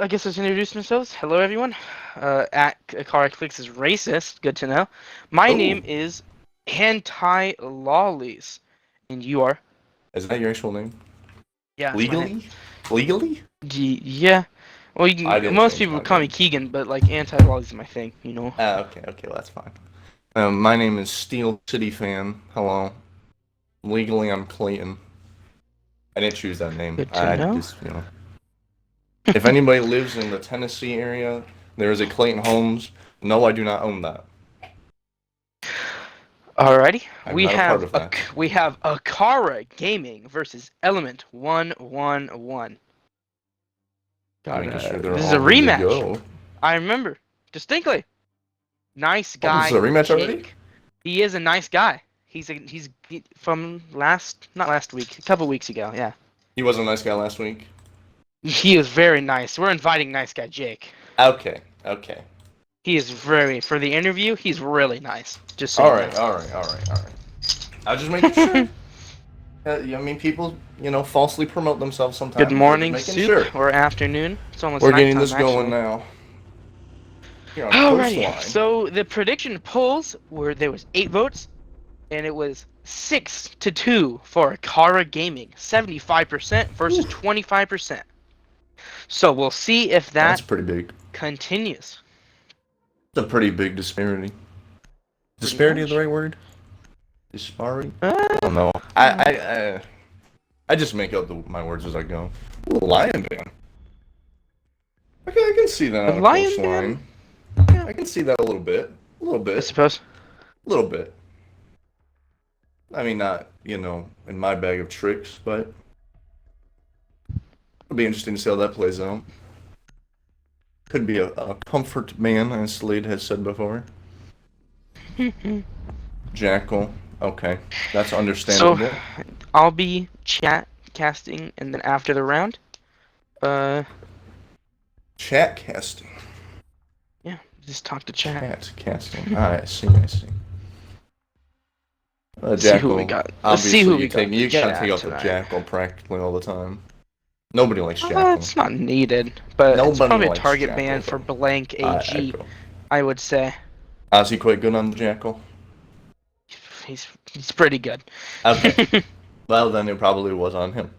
I guess let's introduce themselves. Hello, everyone. At AcaRa Clicks is racist. Good to know. My Ooh, name is Anti-Lollies, and you are? is that your actual name? Yeah, that's my name. Legally? Legally? Yeah. Well, I didn't most change people my call me name. Keegan, but like Anti-Lollies is my thing. You know. Okay, well, that's fine. My name is Steel City Fan. Hello. Legally, I'm Clayton. I didn't choose that name. Good to I know. just, If anybody lives in the Tennessee area, there is a Clayton Homes. No, I do not own that. Alrighty. I'm not a part of that. We have AcaRa Gaming versus Element 111. Making sure they're This is a all good to rematch. go. I remember distinctly. Nice Oh, this guy is a rematch already? Jake. He is a nice guy. From not last week, a couple weeks ago. Yeah. He was a nice guy last week. He is very nice. We're inviting nice guy Jake. Okay. He is for the interview. He's really nice. Just so All you right. I was just making know. sure. People, falsely promote themselves Good sometimes. So just morning, making soup, sure. or afternoon. It's almost We're getting nighttime, this going actually. now. Here on Alrighty. Coastline. So the prediction polls were there was 8 votes, and it was 6-2 for AcaRa Gaming, 75% versus 25%. So we'll see if That's that pretty big. continues. It's a pretty big disparity. Pretty Disparity is the much. right word? Disparity? I don't know. I just make up my words as I go. Ooh, Lion Dan. Okay, I can see that A on a lion coastline. man? I can see that a little bit. I suppose. A little bit. I mean, not, in my bag of tricks, but it'll be interesting to see how that plays out. Could be a comfort man, as Slade has said before. Jackal. Okay, that's So understandable. I'll be chat casting, and then after the round, Chat casting. yeah, just talk to chat. Chat casting. I see. Let's see who we Jackal. got. Let's see Obviously, who we got. you gotta Chat take out the tonight. Jackal practically all the time. Nobody likes Jackal. It's not needed, but it's Nobody probably a likes target Jackal, ban for though. blank I AG. echo. I would say Is he quite good on the Jackal? he's pretty good. Okay. Well, then it probably was on him.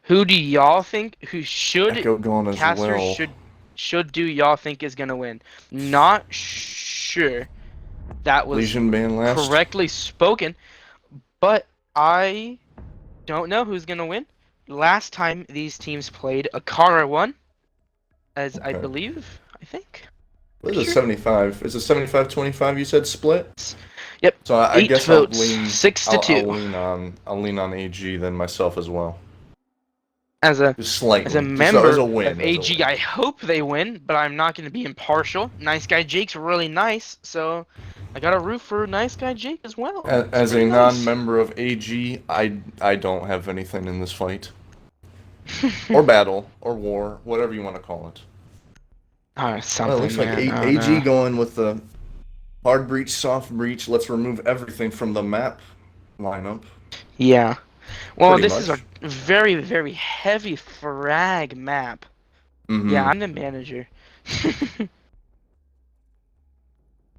Who do y'all think? Who should Echo going as casters well. should do y'all think is gonna win? Not sure. That was Legion ban last. correctly spoken, but I don't know who's gonna win. Last time these teams played, AcaRa won, as I believe. I think. What is it, 75? Is it 75-25 you said split? Yep. So I 8 guess votes, I'll lean 6-2. I'll lean on AG then myself as well. As a Just slightly. as a Just member as a win. of AG, I hope they win, but I'm not going to be impartial. Nice guy Jake's really nice, so I got to root for nice guy Jake as well. As a non-member of AG, I don't have anything in this fight. Or battle, or war, whatever you want to call it. Something. Well, it looks like AG going with the hard breach, soft breach. Let's remove everything from the map lineup. Yeah. Well, Pretty this is a very, very heavy frag map. Mm-hmm. Yeah, I'm the manager.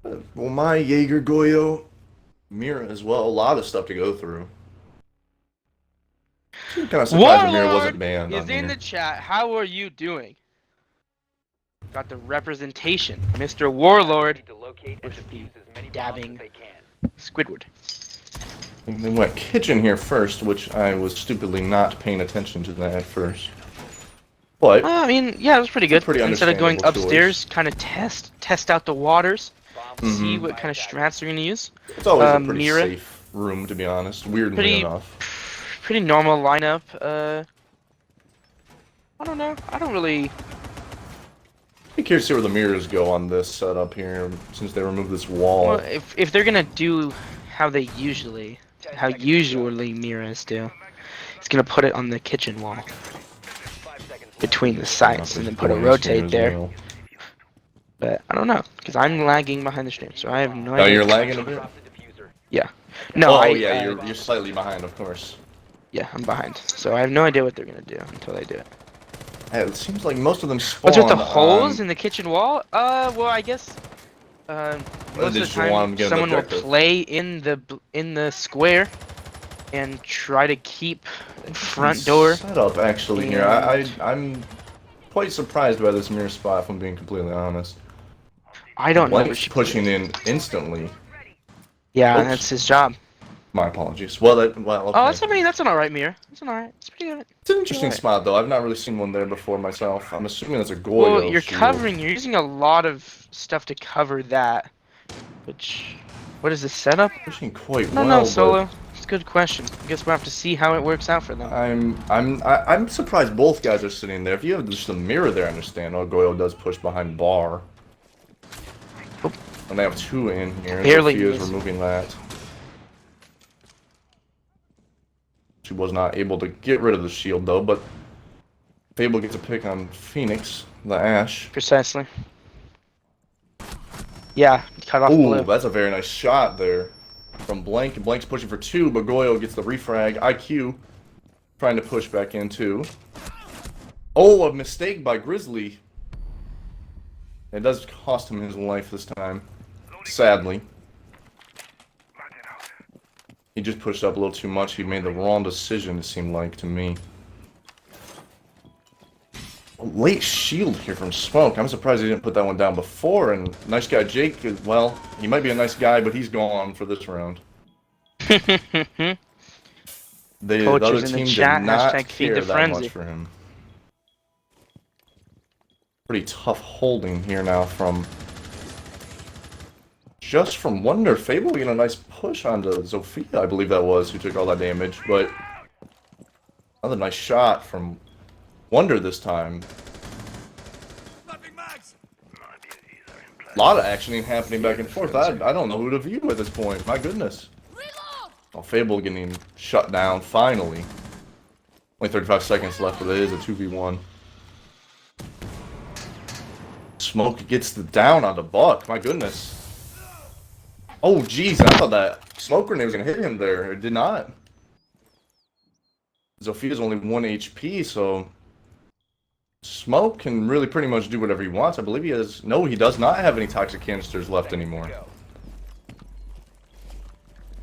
Well, my Jaeger Goyo, Mira as well. A lot of stuff to go through. I'm kind of surprised the Mira wasn't banned is on in here. the chat. How are you doing? Got the representation, Mr. Warlord. Dabbing Squidward. They went kitchen here first, which I was stupidly not paying attention to that at first. But I mean, yeah, it was pretty good. Pretty Instead of going understandable upstairs, kind of test out the waters, see Mhm. what kind of strats they're gonna use. It's always a pretty Mira, safe room, to be honest. Weirdly enough. pretty normal lineup. I don't know. I don't really. I'm curious to see where the mirrors go on this setup here, since they removed this wall. Well, if they're gonna do how usually mirrors do, it's gonna put it on the kitchen wall between the sides and then put a rotate there. Well. But I don't know, because I'm lagging behind the stream, so I have no Oh, idea. you're lagging a bit? Yeah. No, you're slightly behind, of course. Yeah, I'm behind. So I have no idea what they're gonna do until they do it. It seems like most of them What's with the spawn holes on. in the kitchen wall? Well, I guess most They of the just want time them to get an someone will objective. play in the square and try to keep front door. Setup actually here. And I'm quite surprised by this mirror spot, if I'm being completely honest. I don't know where Blank's she put pushing it. in instantly. Yeah, Oops, that's his job. my apologies. Well, Oh, okay. that's an alright mirror. That's an alright. It's pretty good. It's an Pretty interesting alright. spot though. I've not really seen one there before myself. I'm assuming that's a Well, Goyo you're shield. you're using a lot of stuff to cover that. Which, what is the setup? Pushing quite I don't know, well, but Solo. It's a good question. I guess we'll have to see how it works out for them. I'm surprised both guys are sitting there. If you have just a mirror there, I understand. Oh, Goyo does push behind bar. Oh. And they have two in here. Barely Sophia's missed. removing that. She was not able to get rid of the shield though, but Fable gets a pick on Phoenix, the Ash. Precisely. Yeah, cut off Ooh, blue. that's a very nice shot there from Blank. Blank's pushing for two, but Goyo gets the refrag. IQ trying to push back in too. Oh, a mistake by Grizzly. It does cost him his life this time, sadly. He just pushed up a little too much. He made the wrong decision, it seemed like to me. A late shield here from Smoke. I'm surprised he didn't put that one down before. And nice guy Jake, well, he might be a nice guy, but he's gone for this round. The Coaches other in the team chat, did not hashtag feed care the that frenzy. much for him. Pretty tough holding here now from... Just from Wonder. Fable getting a nice push onto Zofia, I believe that was, who took all that damage. But another nice shot from Wonder this time. A lot of action happening back and forth. I don't know who to view at this point. My goodness. Oh, Fable getting shut down, finally. Only 35 seconds left, but it is a 2v1. Smoke gets the down on the Buck. My goodness. Oh, jeez. I thought that smoke grenade was going to hit him there. It did not. Zofia's only 1 HP, so... Smoke can really pretty much do whatever he wants. I believe he has... No, he does not have any toxic canisters left anymore.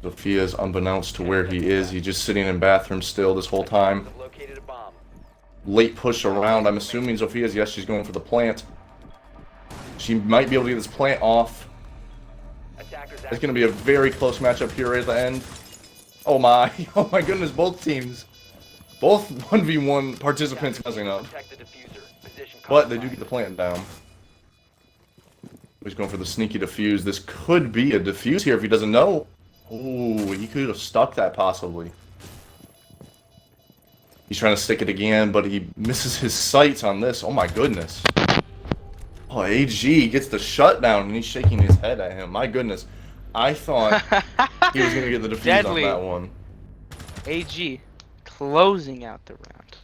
Zofia's unbeknownst to where he is. He's just sitting in bathroom still this whole time. Late push around. I'm assuming Zofia's... Yes, she's going for the plant. She might be able to get this plant off. It's going to be a very close matchup here right at the end. Oh my. Oh my goodness, both teams. Both 1v1 participants messing up. But they do get the plant down. He's going for the sneaky defuse. This could be a defuse here if he doesn't know. Oh, he could have stuck that possibly. He's trying to stick it again, but he misses his sights on this. Oh my goodness. Oh, AG gets the shutdown and he's shaking his head at him. My goodness. I thought he was going to get the defuse Deadly. on that one. AG closing out the round.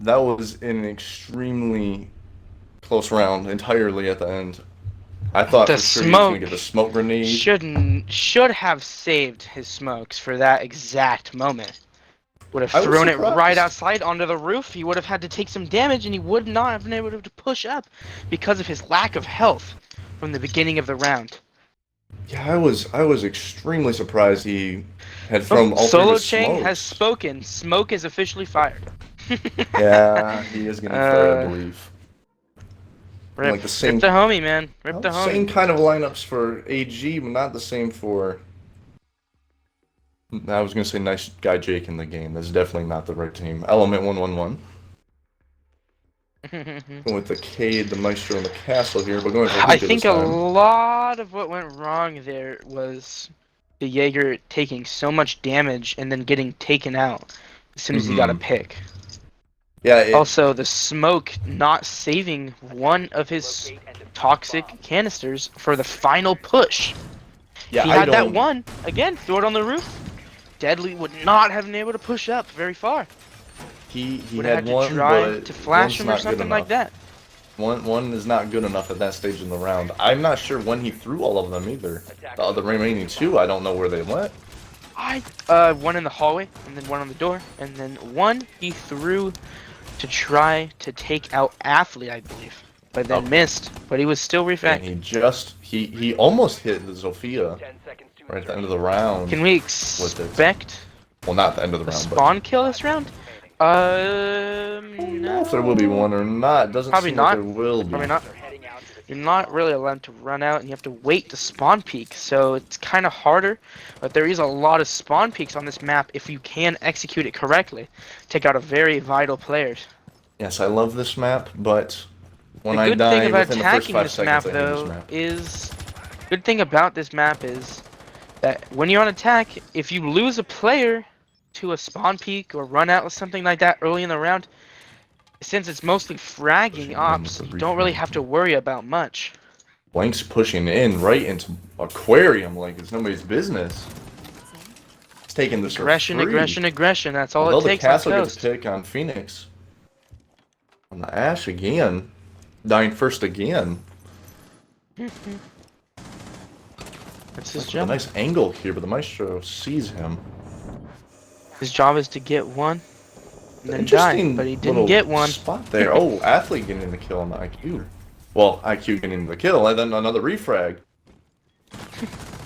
That was an extremely close round entirely at the end. I thought The for sure he was going to smoke get the smoke grenade. should have saved his smokes for that exact moment. Would have I was thrown it surprised. right outside onto the roof. He would have had to take some damage, and he would not have been able to push up because of his lack of health from the beginning of the round. Yeah, I was extremely surprised he had thrown all three of Solo his Chang smokes. has spoken. Smoke is officially fired. Yeah, he is getting fired, I believe. Rip, Like the same, rip the homie, man. Rip the same homie. kind of lineups for AG, but not the same for... I was going to say nice guy Jake in the game. That's definitely not the right team. Element 111. Going with the Cade, the Maestro, and the Castle here, but going for I Hookah think this a time. lot of what went wrong there was the Jaeger taking so much damage and then getting taken out as soon as he got a pick. Yeah, Also, the smoke not saving one of his toxic canisters for the final push. yeah, If he had that one, again, throw it on the roof. Deadly would not have been able to push up very far. He Would had have had one, to try but to flash one's him or not good something like enough. that. One is not good enough at that stage in the round. I'm not sure when he threw all of them either. The remaining two, I don't know where they went. One in the hallway, and then one on the door, and then one he threw to try to take out Athlete, I believe, but then missed. But he was still And refactoring. he almost hit the Zofia right at the end of the round. Can we with it. expect Well, not at the end of the a round, but spawn kill this round? I don't know if there will be one or not. Doesn't Probably seem not. like there will be. Probably not. You're not really allowed to run out, and you have to wait to spawn peek, so it's kind of harder. But there is a lot of spawn peeks on this map if you can execute it correctly. Take out a very vital players. Yes, I love this map, but when The I good thing die about within the first attacking 5 this map, seconds, I hate this though, map. is good thing about this map is that when you're on attack, if you lose a player to a spawn peek or run out or something like that early in the round, since it's mostly fragging ops, you don't really have to worry about much. Blank's pushing in right into Aquarium like it's nobody's business. He's taking this Aggression, for free. aggression, aggression. That's all Although it takes the castle on gets a Coast. pick on Phoenix. On the Ash again. Dying first again. That's his A job. nice angle here, but the Maestro sees him. His job is to get one and then die, Interesting but he didn't little get one. spot there. Oh, Athlete getting the kill on the IQ. Well, IQ getting the kill, and then another refrag.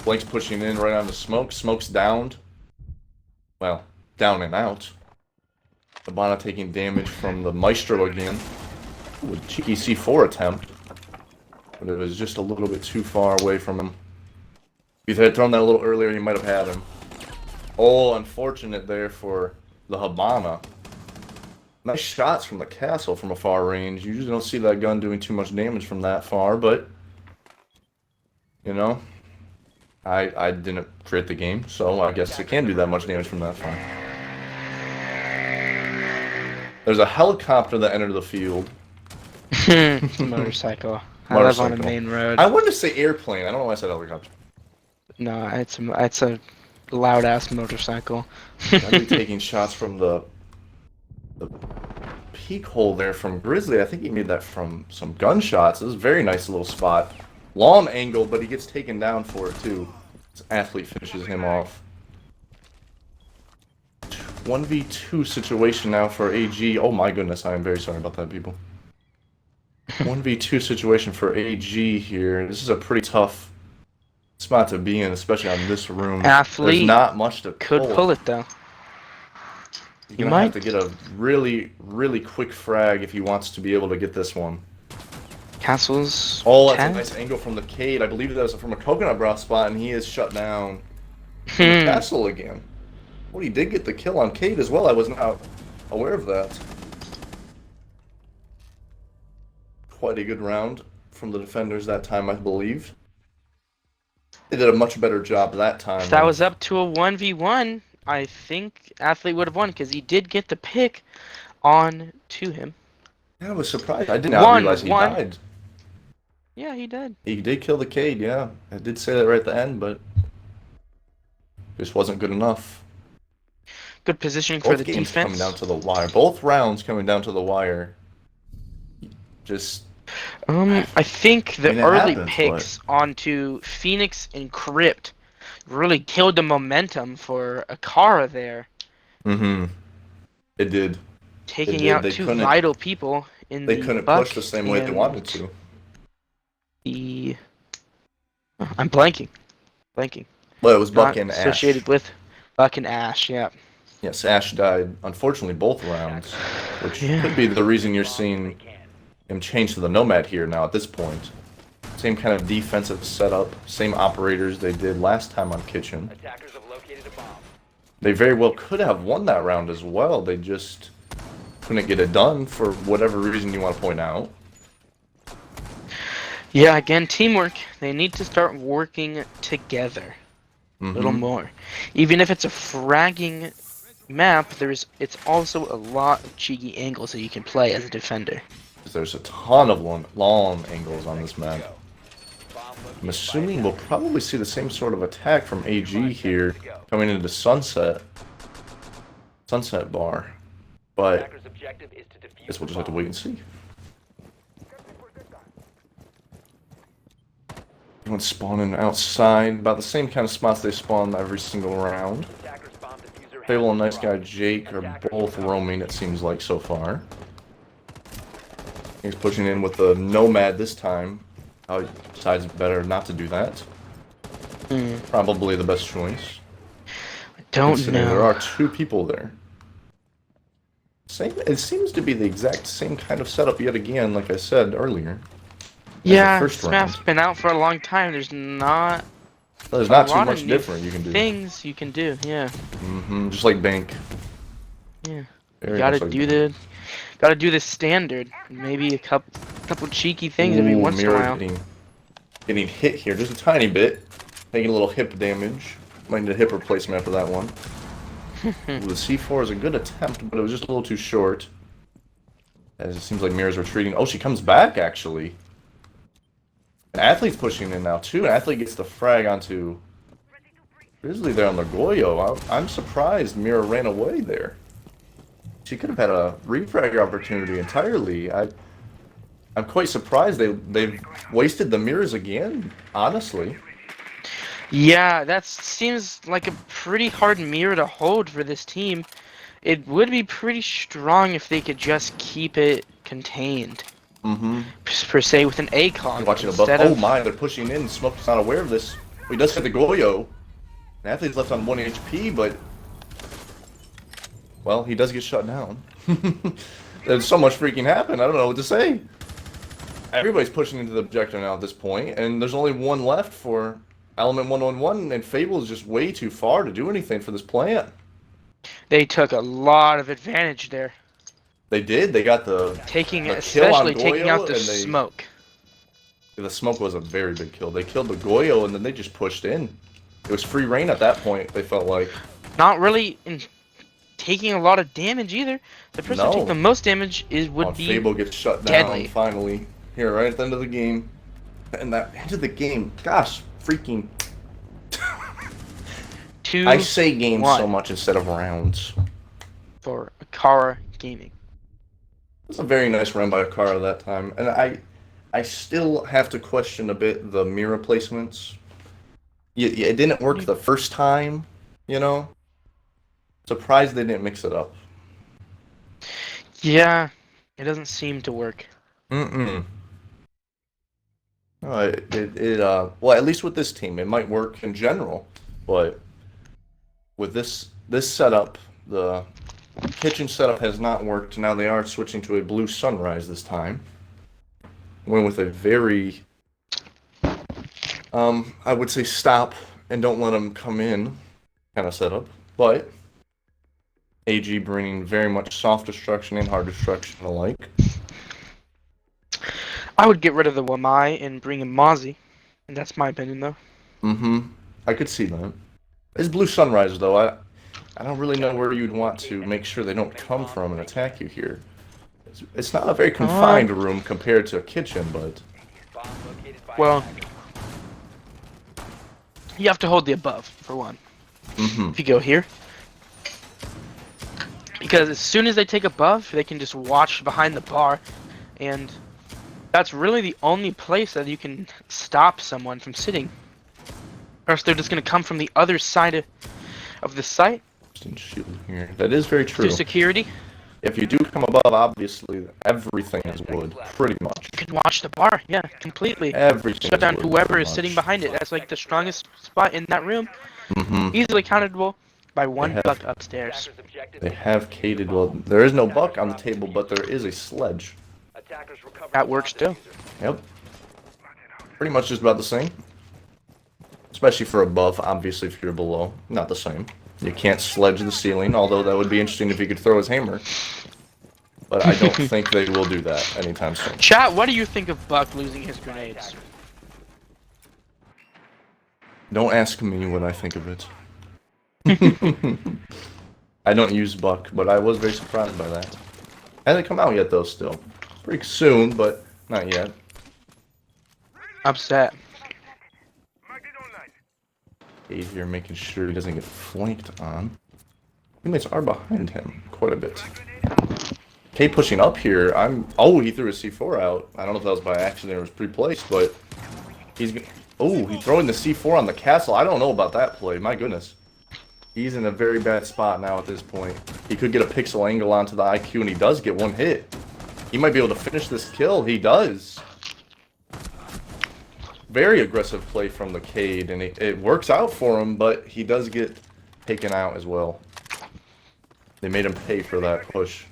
Blank's pushing in right on the smoke. Smoke's downed. Well, down and out. Habana taking damage from the Maestro again. Ooh, a cheeky C4 attempt. But it was just a little bit too far away from him. If he had thrown that a little earlier, he might have had him. Oh, unfortunate there for the Habana. Nice shots from the castle from a far range. You usually don't see that gun doing too much damage from that far, but... You know... I didn't create the game, so I guess it can do that much damage from that far. There's a helicopter that entered the field. Motorcycle. I live on a main road. I wanted to say airplane. I don't know why I said helicopter. No, it's a loud ass motorcycle. I'd be taking shots from the peak hole there from Grizzly. I think he made that from some gunshots. This is a very nice little spot. Long angle, but he gets taken down for it too. This Athlete finishes him off. 1v2 situation now for AG. Oh my goodness, I am very sorry about that, people. 1v2 situation for AG here. This is a pretty tough spot to be in, especially on this room. Athlete There's not much to could pull it though. You're gonna have to get a really, really quick frag if he wants to be able to get this one. Castles. Oh, that's a nice angle from the Cade. I believe that was from a coconut broth spot, and he is shut down. The castle again. Well, he did get the kill on Cade as well. I was not aware of that. Quite a good round from the defenders that time, I believe. They did a much better job that time. If that was up to a 1v1, I think Athlete would have won because he did get the pick on to him. Yeah, I was surprised. I did not realize he died. Yeah, he did. He did kill the Cade, yeah. I did say that right at the end, but just wasn't good enough. Good positioning for the games defense. Coming down to the wire. Both rounds coming down to the wire. Just. I think the early happens, picks onto Phoenix and Crypt really killed the momentum for AcaRa there. Mm-hmm. It did. Taking out two vital people in the They couldn't Buck push the same way they wanted to. I'm blanking. Well, it was Buck Not and Ash. associated with Buck and Ash, yeah. Yes, Ash died, unfortunately, both rounds, which could be the reason you're seeing him change to the Nomad here now at this point. Same kind of defensive setup, same operators they did last time on Kitchen. They very well could have won that round as well. They just couldn't get it done for whatever reason you want to point out. Yeah, again, teamwork. They need to start working together a little more. Even if it's a fragging map, it's also a lot of cheeky angles that you can play as a defender. There's a ton of long angles on this map. I'm assuming we'll probably see the same sort of attack from AG here coming into Sunset Bar, but I guess we'll just have to wait and see. Everyone's spawning outside, about the same kind of spots they spawn every single round. Fable and Nice Guy Jake are both roaming, it seems like, so far. He's pushing in with the Nomad this time. Decides better not to do that. Probably the best choice. I don't Considering know. there are 2 people there. It seems to be the exact same kind of setup yet again, like I said earlier. Yeah, First this map's round. been out for a long time. There's not There's a not too lot of much new different you can do. things you can do. Yeah. Just like Bank. Yeah. You Very gotta much like do Bank. the standard. Maybe a couple cheeky things every Ooh, once in a Mirror while. getting hit here just a tiny bit. Taking a little hip damage. Might need a hip replacement after that one. Ooh, the C4 is a good attempt, but it was just a little too short. As it seems like Mirror's retreating. Oh, she comes back, actually. An Athlete's pushing in now, too. An Athlete gets the frag onto Grizzly there on the Goyo. I'm surprised Mirror ran away there. She could have had a refrag opportunity entirely. I'm quite surprised they've wasted the mirrors again, honestly. Yeah, that seems like a pretty hard mirror to hold for this team. It would be pretty strong if they could just keep it contained. Per se, with an ACOG Watching above. instead Oh of... my, they're pushing in. Smoke's not aware of this. Well, he does hit the Goyo. An Athlete's left on 1 HP, but... Well, he does get shut down. There's so much freaking happened. I don't know what to say. Everybody's pushing into the objective now at this point, and there's only 1 left for Element 111, and Fable is just way too far to do anything for this plant. They took a lot of advantage there. They did. They got the kill on Especially taking out Goyo, the and smoke. the smoke was a very big kill. They killed the Goyo, and then they just pushed in. It was free reign at that point, they felt like. Not really taking a lot of damage either. The person who takes the most damage would be Fable gets shut deadly. down finally. Here, right at the end of the game. And that end of the game, gosh, freaking... I say games so much instead of rounds. For AcaRa Gaming. It's a very nice run by AcaRa that time. And I still have to question a bit the mirror placements. It didn't work the first time, you know? Surprised they didn't mix it up. Yeah, it doesn't seem to work. Well, at least with this team, it might work in general, but with this setup, the kitchen setup has not worked. Now they are switching to a blue sunrise this time. Went with a very, I would say stop and don't let them come in kind of setup, but AG bringing very much soft destruction and hard destruction alike. I would get rid of the Wamai and bring in Mozzie. And that's my opinion, though. I could see that. It's Blue Sunrise, though. I don't really know where you'd want to make sure they don't come from and attack you here. It's not a very confined room compared to a kitchen, but... Well... You have to hold the above, for one. If you go here. Because as soon as they take above, they can just watch behind the bar. And... that's really the only place that you can stop someone from sitting. Or else they're just going to come from the other side of the site. Shield here. That is very true. Through security. If you do come above, obviously, everything is wood, pretty much. You can watch the bar, yeah, completely. Everything Shut down wood, whoever is sitting behind it. That's like the strongest spot in that room. Easily countable by one buck upstairs. They have cated, well, there is no buck on the table, but there is a sledge. That works too. Yep. Pretty much just about the same. Especially for above, obviously if you're below, not the same. You can't sledge the ceiling, although that would be interesting if he could throw his hammer. But I don't think they will do that anytime soon. Chat, what do you think of Buck losing his grenades? Don't ask me what I think of it. I don't use Buck, but I was very surprised by that. Hasn't come out yet though, still. Pretty soon, but not yet. Upset. He's here making sure he doesn't get flanked on. Teammates are behind him quite a bit. K pushing up here. Oh, he threw his C4 out. I don't know if that was by accident or was pre-placed, but he's gonna... Oh, he's throwing the C4 on the castle. I don't know about that play. My goodness. He's in a very bad spot now at this point. He could get a pixel angle onto the IQ, and he does get one hit. He might be able to finish this kill. He does. Very aggressive play from the Cade, and it works out for him, but he does get taken out as well. They made him pay for that push.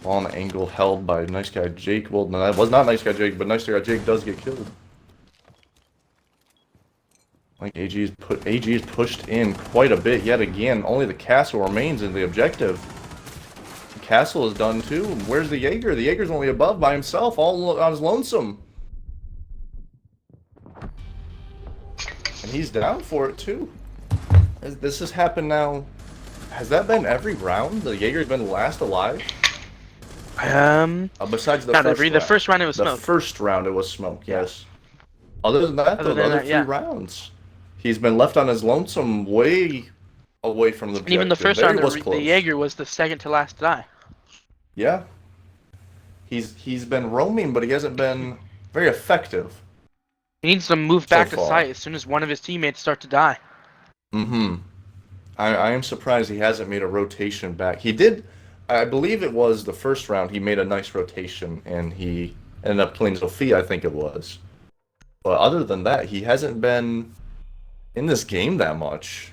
On angle held by nice guy Jake. Well, no, that was not nice guy Jake, but nice guy Jake does get killed. Like AG is pushed in quite a bit yet again. Only the castle remains in the objective. The castle is done too. Where's the Jaeger? The Jaeger's only above by himself, all on his lonesome. And he's down for it too. This has happened now. Has that been every round? The Jaeger's been last alive? Besides the not first every. round. The first round it was The smoke. first round it was smoke, yes. Other than that, though, the other 3 rounds, he's been left on his lonesome way away from the objective. Even the first round, the Jaeger was the second to last to die. Yeah. He's been roaming, but he hasn't been very effective. He needs to move back to far. site as soon as one of his teammates start to die. Mm-hmm. I am surprised he hasn't made a rotation back. He did, I believe it was the first round, he made a nice rotation, and he ended up killing Sophia, I think it was. But other than that, he hasn't been in this game that much.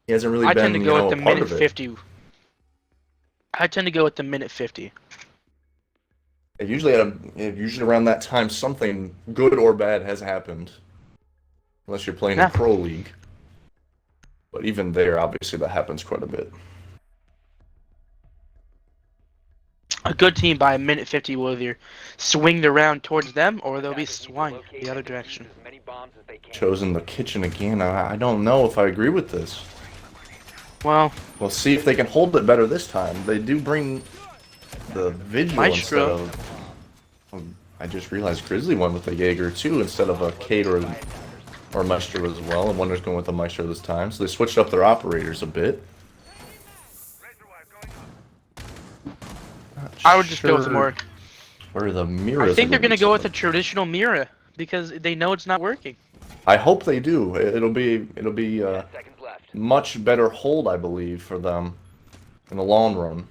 He hasn't really been, I tend to go with the minute of it. 50. I tend to go with the minute 50. Usually around that time, something good or bad has happened. Unless you're playing in Pro League. But even there, obviously, that happens quite a bit. A good team by a minute 50 will either swing the round towards them or they'll be swung the other direction. Chosen the kitchen again. I don't know if I agree with this. Well, we'll see if they can hold it better this time. They do bring the Vigil Maestro. instead of... I just realized Grizzly went with the Jaeger too instead of a Cade or Maestro as well. And Wonder's going with the Maestro this time. So they switched up their operators a bit. I would just go with more. Where the mirrors? I think they're going to go with a traditional mirror because they know it's not working. I hope they do. It'll be much better hold, I believe, for them in the long run.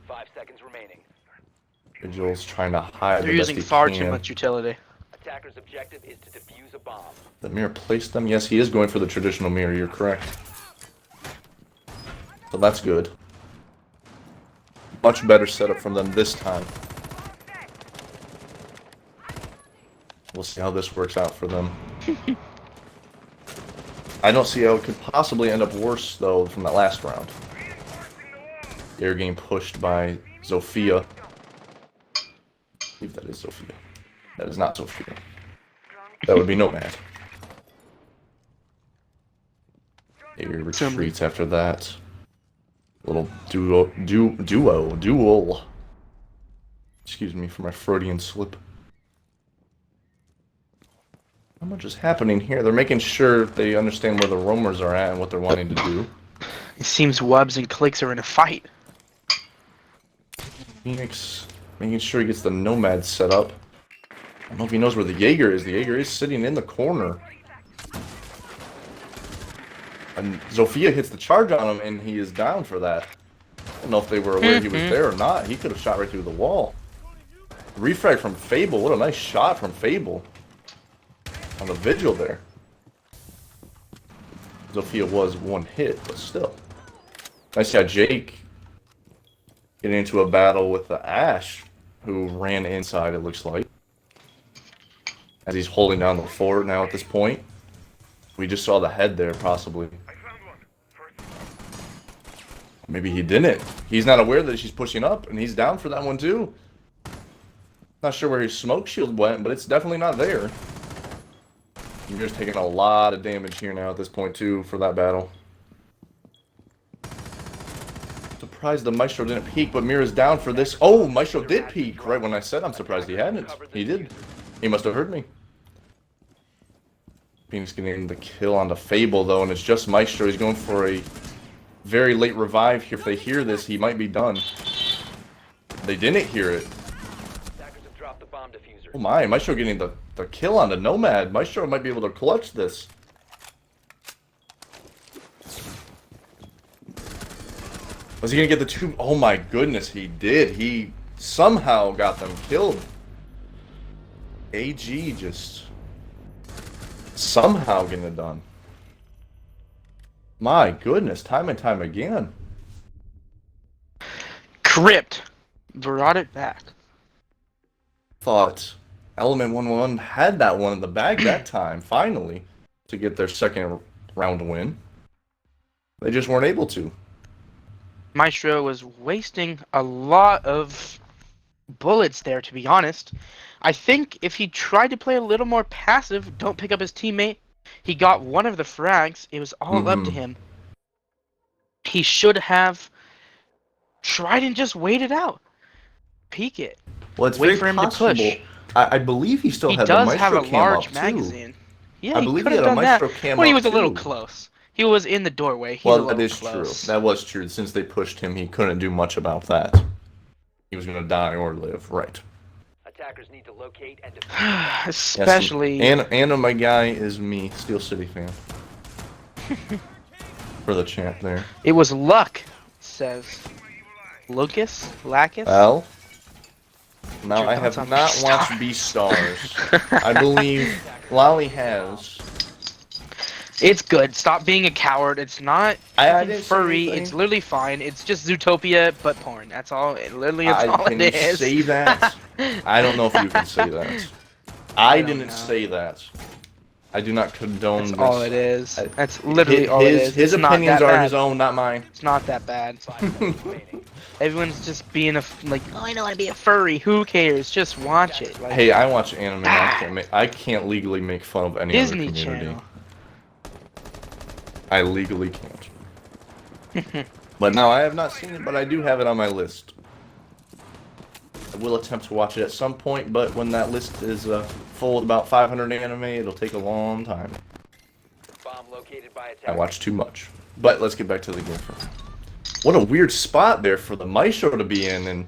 5 seconds remaining. Vigil's trying to hide. They're using far too much utility. Attacker's objective is to defuse a bomb. The mirror placed them. Yes, he is going for the traditional mirror. You're correct. So that's good. Much better setup from them this time. We'll see how this works out for them. I don't see how it could possibly end up worse, though, from that last round. They're getting pushed by Sophia. I believe that is Sophia. That is not Sophia. That would be Nomad. They retreats after that. Little duel. Excuse me for my Freudian slip. Not much is happening here. They're making sure they understand where the roamers are at and what they're wanting to do. It seems Wubs and Clicks are in a fight. Phoenix making sure he gets the Nomad set up. I don't know if he knows where the Jaeger is. The Jaeger is sitting in the corner. And Sophia hits the charge on him, and he is down for that. I don't know if they were aware he was there or not. He could have shot right through the wall. Refrag from Fable. What a nice shot from Fable. On the Vigil there. Sophia was one hit, but still. Nice guy Jake getting into a battle with the Ash, who ran inside, it looks like. As he's holding down the fort now at this point. We just saw the head there, possibly. Maybe he didn't. He's not aware that she's pushing up, and he's down for that one too. Not sure where his smoke shield went, but it's definitely not there. You're just taking a lot of damage here now at this point too for that battle. Surprised the Maestro didn't peek, but Mira's down for this. Oh, Maestro did peek right when I said I'm surprised he hadn't. He did. He must have heard me. Phoenix getting the kill on the Fable though, and it's just Maestro. He's going for a very late revive here. If they hear this, he might be done. They didn't hear it. Oh my, Maestro getting the kill on the Nomad. Maestro might be able to clutch this. Was he gonna get the two? Oh my goodness, he did. He somehow got them killed. AG just somehow getting it done. My goodness, time and time again. Crypt brought it back. Thought Element 1-1 had that one in the bag that time, finally, to get their second round win. They just weren't able to. Maestro was wasting a lot of bullets there, to be honest. I think if he tried to play a little more passive, don't pick up his teammate, he got one of the frags. It was all up to him. He should have tried and just wait it out. Peek it. Well, it's Wait very for him possible. to push. I believe he still He had the does Maestro have a cam large up, magazine. too. Yeah, I believe could he have had a done Maestro that. cam Well, he up, was a little too. close. He was in the doorway. He's a Well, little that is close. true. That was true. Since they pushed him, he couldn't do much about that. He was going to die or live. Right. Attackers need to locate and defend. Especially. Yes, and my guy is me, Steel City fan. For the chat there. It was luck, says Lucas. Lacus. Well, now your I thoughts have on not Beastars? watched Beastars. I believe Lolly has. It's good. Stop being a coward. It's not I fucking didn't say furry. anything. It's literally fine. It's just Zootopia, but porn. That's all. Literally, that's all Can it you is. say that? I don't know if you can say that. I don't didn't know. say that. I do not condone That's this. all it is. That's literally all it is. His It's not opinions that are bad. his own, not mine. It's not that bad. Everyone's just being like, oh, I don't want to be a furry. Who cares? Just watch it. Like, Hey, I watch anime. I can't legally make fun of any Disney other community. Channel. I legally can't. But no, I have not seen it, but I do have it on my list. I will attempt to watch it at some point, but when that list is full with about 500 anime, it'll take a long time. Bomb located by I attackers. watch too much. But let's get back to the game. What a weird spot there for the Maestro to be in, and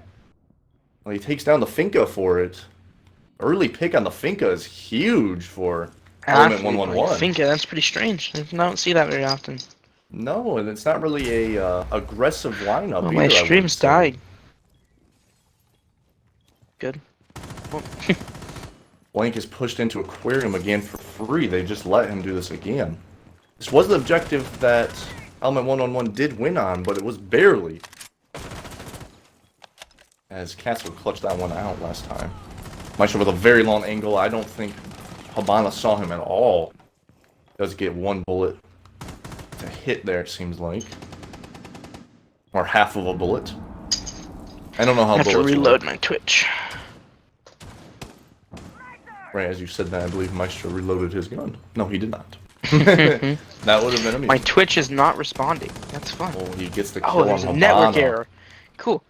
well, he takes down the Finka for it. Early pick on the Finka is huge for Element 111. Finka, that's pretty strange. I don't see that very often. No, and it's not really a aggressive lineup. Oh, either, my I wouldn't stream's say. died. Good. Well, Blank is pushed into Aquarium again for free. They just let him do this again. This was the objective that Element 111 did win on, but it was barely. As Castle clutched that one out last time. Maestro with a very long angle. I don't think Habana saw him at all. Does get one bullet to hit there, it seems like. Or half of a bullet. I don't know how I have to bullets reload work. my Twitch. Right, as you said that, I believe Maestro reloaded his gun. No, he did not. That would have been amusing. My Twitch is not responding. That's fun. Oh, he gets the kill Oh, on there's a Habana. network error. Cool.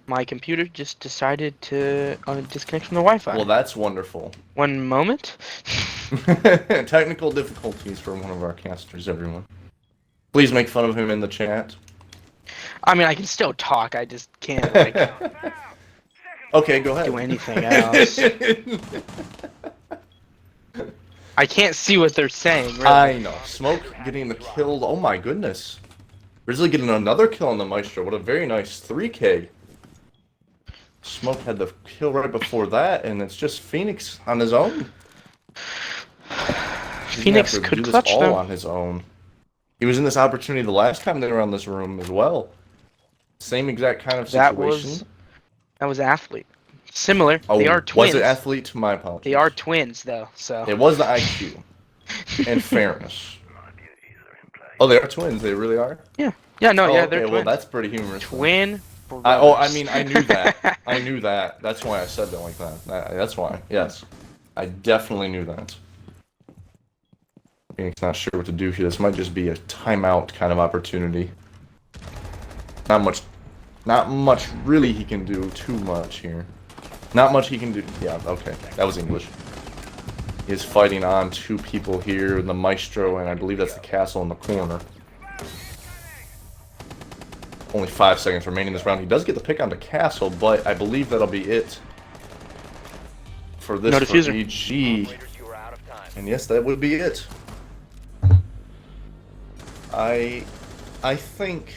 My computer just decided to disconnect from the Wi-Fi. Well, that's wonderful. One moment. Technical difficulties for one of our casters, everyone. Please make fun of him in the chat. I mean, I can still talk. I just can't like Okay, go ahead. do anything else. I can't see what they're saying. Really. I know. Smoke getting the kill. Oh my goodness. Grizzly getting another kill on the Maestro. What a very nice 3K. Smoke had the kill right before that, and it's just Phoenix on his own. Phoenix could do this clutch all them. on his own. He was in this opportunity the last time they were on this room as well. Same exact kind of situation. That was athlete. Similar. Oh, They are twins. was it athlete? My apologies. They are twins, though. So. It was the IQ. In fairness. Oh, they are twins. They really are. Yeah. Yeah. No. Oh, yeah. okay, They're well, twins. that's pretty humorous. Twin. I mean, I knew that. I knew that. That's why I said that like that. That's why. Yes, I definitely knew that. Phoenix not sure what to do here. This might just be a timeout kind of opportunity. Not much really he can do too much here. Not much he can do. Yeah, okay. That was English. He is fighting on two people here, the Maestro, and I believe that's the castle in the corner. Only 5 seconds remaining in this round. He does get the pick on the castle, but I believe that'll be it for this No for diffuser. EG. Operators, you are out of time. And yes, that would be it. I think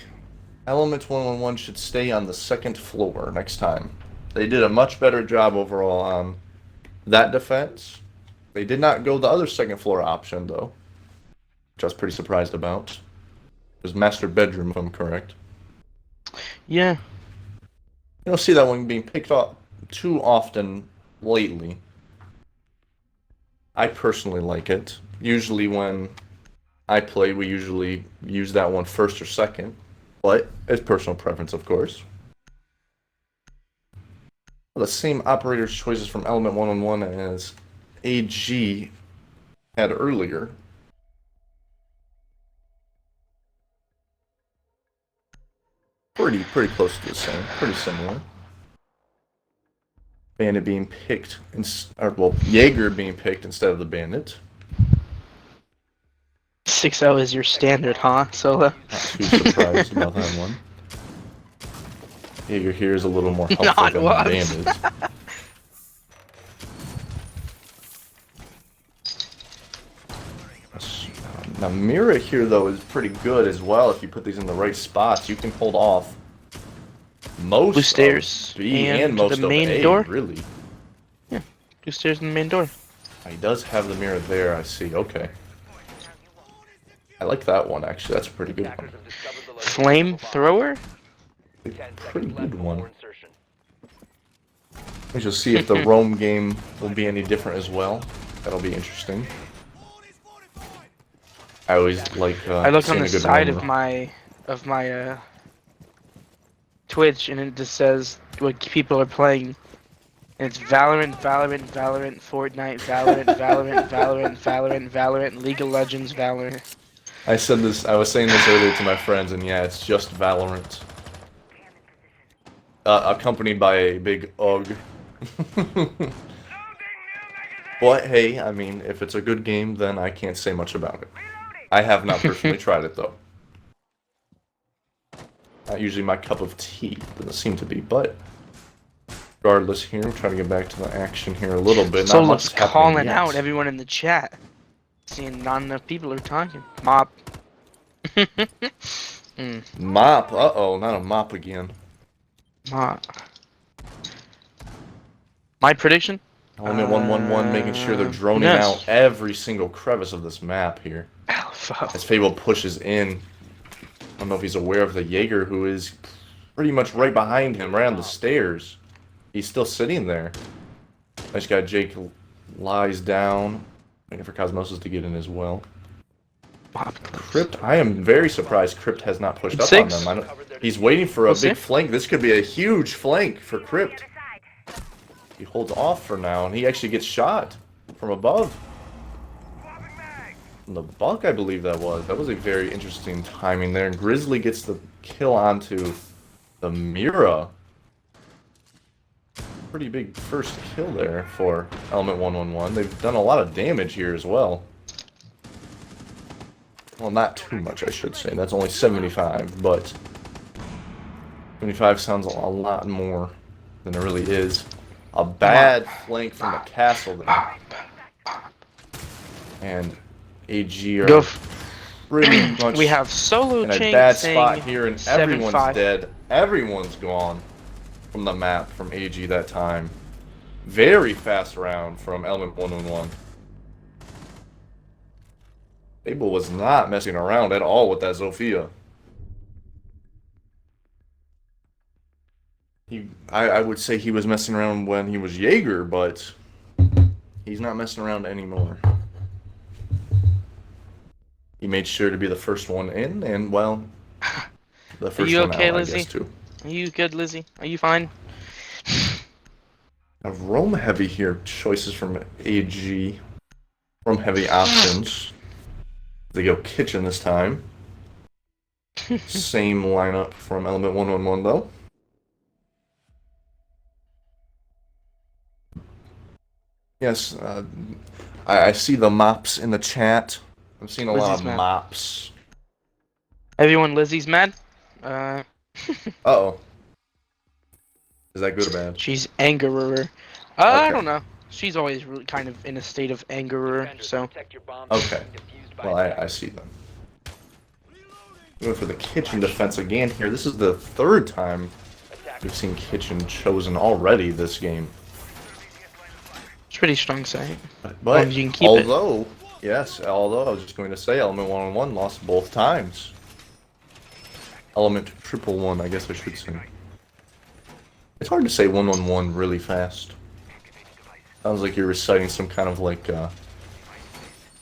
Element 111 should stay on the second floor next time. They did a much better job overall on that defense. They did not go the other second floor option, though, which I was pretty surprised about. It was master bedroom, if I'm correct. Yeah. You don't see that one being picked up too often lately. I personally like it. Usually when I play, we usually use that one first or second. But it's personal preference, of course. The same operator's choices from Element 111 as AG had earlier. Pretty close to the same. Pretty similar. Bandit being picked, Jaeger being picked instead of the Bandit. 6-0 is your standard, huh, Solo? Not too surprised about that one. Jaeger here is a little more helpful Not than once. the Bandit. Now Mira here though is pretty good as well. If you put these in the right spots, you can hold off most Blue stairs of B and and most the main of A, door? really. Yeah, 2 stairs in the main door. He does have the mirror there, I see. Okay. I like that one actually. That's a pretty good one. Flamethrower? Pretty good one. We shall see if the roam game will be any different as well. That'll be interesting. I always like. I look on seeing the a good side roamer. of my Twitch, and it just says what people are playing. And it's Valorant, Fortnite, Valorant, League of Legends, Valorant. I said this. I was saying this earlier to my friends, and yeah, it's just Valorant, accompanied by a big UG. But hey, I mean, if it's a good game, then I can't say much about it. I have not personally tried it though. Not usually my cup of tea, doesn't seem to be, but regardless here, I'm trying to get back to the action here a little bit. Not much Solo's is happening calling yet. out everyone in the chat. Seeing not enough people are talking. Mop. Mop, uh-oh, not a mop again. Mop. My prediction? Element 111 making sure they're droning yes. out every single crevice of this map here. Alpha. As Fable pushes in. I don't know if he's aware of the Jaeger, who is pretty much right behind him, right on the stairs. He's still sitting there. Nice guy Jake lies down, waiting for Cosmosis to get in as well. Crypt, I am very surprised Crypt has not pushed up on them. He's waiting for a big flank. This could be a huge flank for Crypt. He holds off for now, and he actually gets shot from above. From the Buck, I believe that was. That was a very interesting timing there. And Grizzly gets the kill onto the Mira. Pretty big first kill there for Element 111. They've done a lot of damage here as well. Well, not too much, I should say. That's only 75, but 75 sounds a lot more than it really is. A bad flank from the castle there. And AG are pretty much we have Solo in a Chink bad saying spot here, and everyone's 7-5. dead. Everyone's gone from the map from AG that time. Very fast round from Element 111. Abel was not messing around at all with that Zofia. I would say he was messing around when he was Jaeger, but he's not messing around anymore. He made sure to be the first one in, and well, the first one okay, out, Lizzie? I guess, too. Are you good, Lizzie? Are you fine? Now, roam heavy here. Choices from AG. Roam heavy options. They go kitchen this time. Same lineup from Element 111, though. Yes, I see the mops in the chat. I'm seeing a lot Lizzie's of mad. mops. Everyone, Lizzie's mad. Uh-oh. Is that good or bad? She's angerer. I Okay. don't know. She's always really kind of in a state of angerer, so. Okay. Well, I see them. Going for the kitchen defense again here. This is the third time we've seen kitchen chosen already this game. It's a pretty strong site. But as you can keep it. although I was just going to say Element 1-on-1 lost both times. Element 1-1, I guess I should say. It's hard to say 1-on-1 really fast. Sounds like you're reciting some kind of like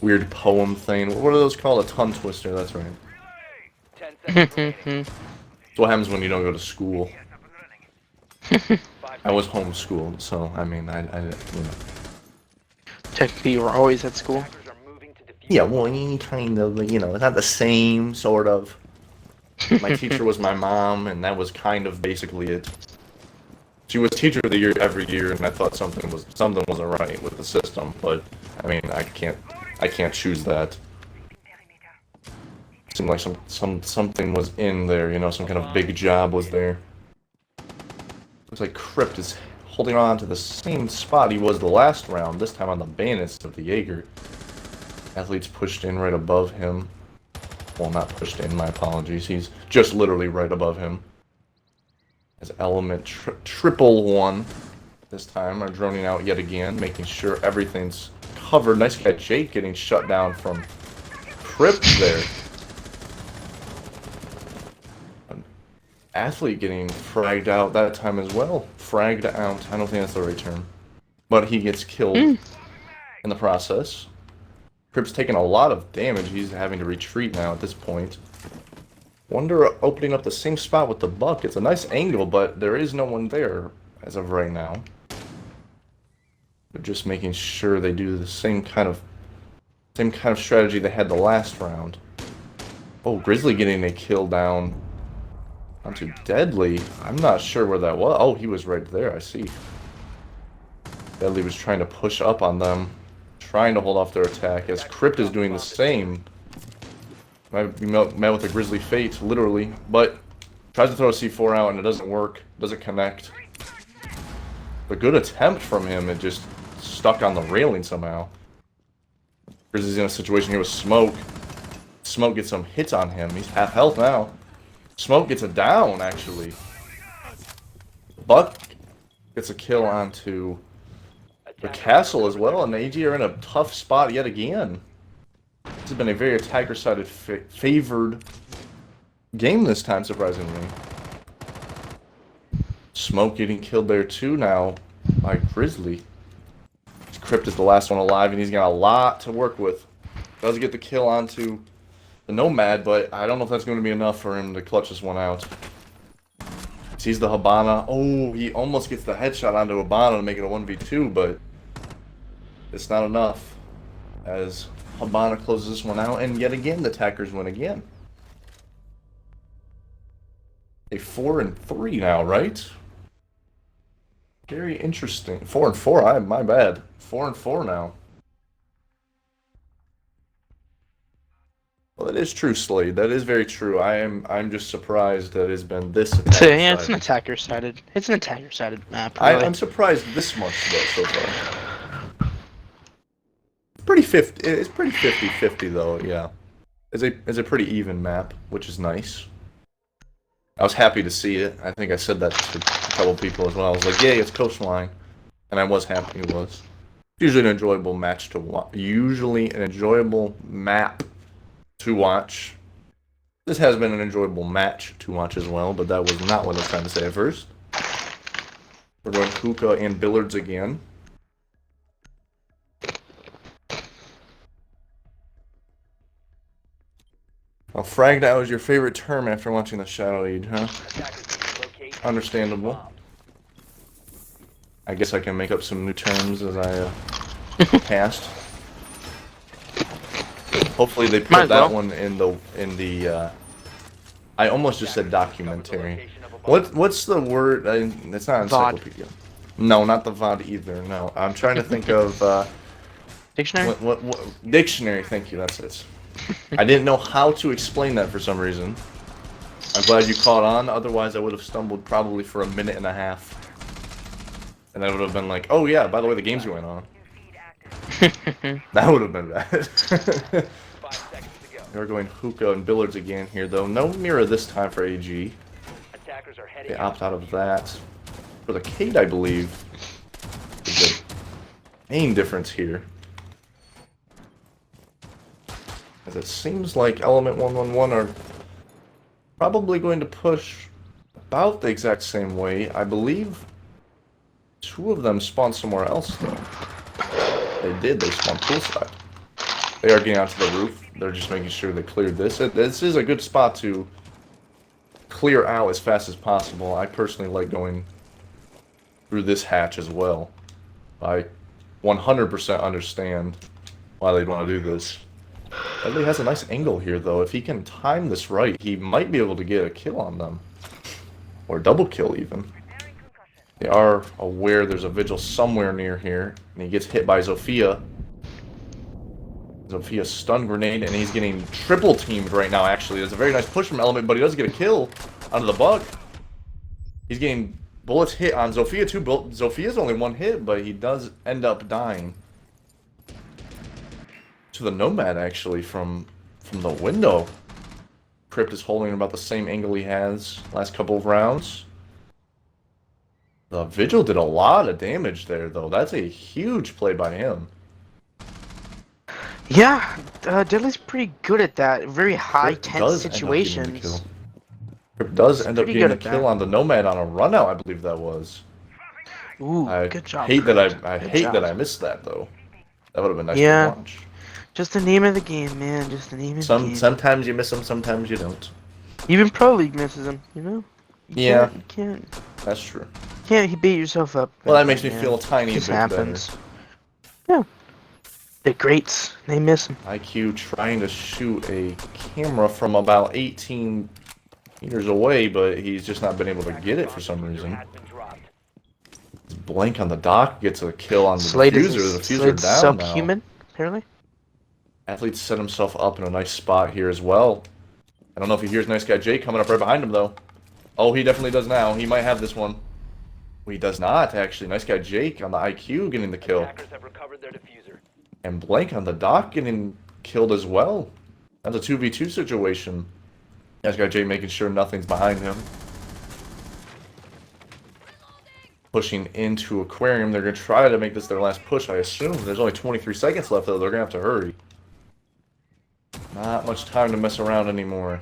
weird poem thing. What are those called? A tongue twister, that's right. 10 seconds remaining. That's what happens when you don't go to school. I was homeschooled, so I mean, I you know. Technically, you were always at school. Attackers are moving to defuse. Yeah, well, kind of, you know, it's not the same, sort of. My teacher was my mom, and that was kind of basically it. She was teacher of the year every year, and I thought something wasn't right with the system. But I mean, I can't choose that. It seemed like something was in there, you know, some kind of big job was there. Looks like Crypt is holding on to the same spot he was the last round. This time on the bayonets of the Jaeger. Athlete's pushed in right above him. Well, not pushed in, my apologies. He's just literally right above him. As Element 1-1 this time are droning out yet again, making sure everything's covered. Nice guy Jake getting shut down from Crypt there. An Athlete getting fragged out that time as well. Fragged out. I don't think that's the right term. But he gets killed in the process. Crypt's taking a lot of damage. He's having to retreat now at this point. Wonder opening up the same spot with the buck. It's a nice angle, but there is no one there as of right now. They're just making sure they do the same kind of strategy they had the last round. Oh, Grizzly getting a kill down onto Deadly. I'm not sure where that was. Oh, he was right there. I see. Deadly was trying to push up on them, trying to hold off their attack, as Crypt is doing the same. Might be met with a grisly fate, literally, but tries to throw a C4 out and it doesn't work, doesn't connect. A good attempt from him, it just stuck on the railing somehow. Grizzly's in a situation here with Smoke. Smoke gets some hits on him, he's half health now. Smoke gets a down, actually. Buck gets a kill onto the castle as well, and the AG are in a tough spot yet again. This has been a very attacker-sided favored game this time, surprisingly. Smoke getting killed there too now by Grizzly. Crypt is the last one alive, and he's got a lot to work with. Does get the kill onto the Nomad, but I don't know if that's going to be enough for him to clutch this one out. Sees the Habana. Oh, he almost gets the headshot onto Habana to make it a 1v2, but it's not enough. As Habana closes this one out, and yet again the attackers win again. A 4-3 now, right? Very interesting. 4-4. My bad. 4-4 now. Well, that is true, Slade. That is very true. I'm just surprised that it's been this attacker Yeah, it's an attacker-sided. It's an attacker-sided map. I, Really. I'm surprised this much though so far. It's pretty 50-50 though. Yeah, it's a pretty even map, which is nice. I was happy to see it. I think I said that to a couple people as well. I was like, "Yay, it's coastline," and I was happy it was. Usually an enjoyable match to watch. Usually an enjoyable map to watch. This has been an enjoyable match to watch as well, but that was not what I was trying to say at first. We're going hookah and billiards again. Well, fragged out is your favorite term after watching the Shadow Age, huh? Understandable. I guess I can make up some new terms as I passed. Hopefully they put that one in the I almost just said documentary. What's the word? It's not encyclopedia. VOD. No, not the VOD either. No, I'm trying to think of Dictionary. What dictionary? Thank you. That's it. I didn't know how to explain that for some reason. I'm glad you caught on. Otherwise, I would have stumbled probably for a minute and a half, and I would have been like, "Oh yeah, by the way, the game's going on." That would have been bad. They're going hookah and billiards again here, though. No mirror this time for AG. Attackers are heading They opt out of that. For the Cade, I believe, is the main difference here. As it seems like Element 111 are probably going to push about the exact same way. I believe two of them spawned somewhere else, though. They did. They spawned poolside. They are getting onto the roof. They're just making sure they cleared this. This is a good spot to clear out as fast as possible. I personally like going through this hatch as well. I 100% understand why they'd want to do this. Ledley has a nice angle here, though. If he can time this right, he might be able to get a kill on them. Or double kill, even. They are aware there's a vigil somewhere near here. And he gets hit by Zofia. Zofia's stun grenade, and he's getting triple teamed right now, actually. It's a very nice push from Element, but he does get a kill onto the bug. He's getting bullets hit on Zofia, too. Zofia's only one hit, but he does end up dying. To the Nomad, actually, from the window. Crypt is holding about the same angle he has last couple of rounds. The Vigil did a lot of damage there, though. That's a huge play by him. Yeah, Deadly's pretty good at that. Very high tense situations. Crypt does end up getting a kill on the Nomad on a run out, I believe that was. Ooh, I good job. hate Crypt. that I hate that I missed that, though. That would have been nice Yeah. to watch. Just the name of the game, man. Just the name of the game. Sometimes you miss them, sometimes you don't. Even Pro League misses them, you know? Yeah. You can't That's true. beat yourself up. Well, that makes me man. feel a tiny This bit happens. Yeah. The greats, they miss them. IQ trying to shoot a camera from about 18 meters away, but he's just not been able to get it for some reason. He's blank on the dock, gets a kill on the diffuser. The diffuser down subhuman, apparently. Athlete set himself up in a nice spot here as well. I don't know if he hears Nice Guy Jake coming up right behind him, though. Oh, he definitely does now. He might have this one. Well, he does not, actually. Nice Guy Jake on the IQ getting the kill. Attackers have recovered their diffuser. And Blank on the dock getting killed as well. That's a 2v2 situation. Nice Guy Jake making sure nothing's behind him. Pushing into Aquarium. They're going to try to make this their last push, I assume. There's only 23 seconds left, though. They're going to have to hurry. Not much time to mess around anymore.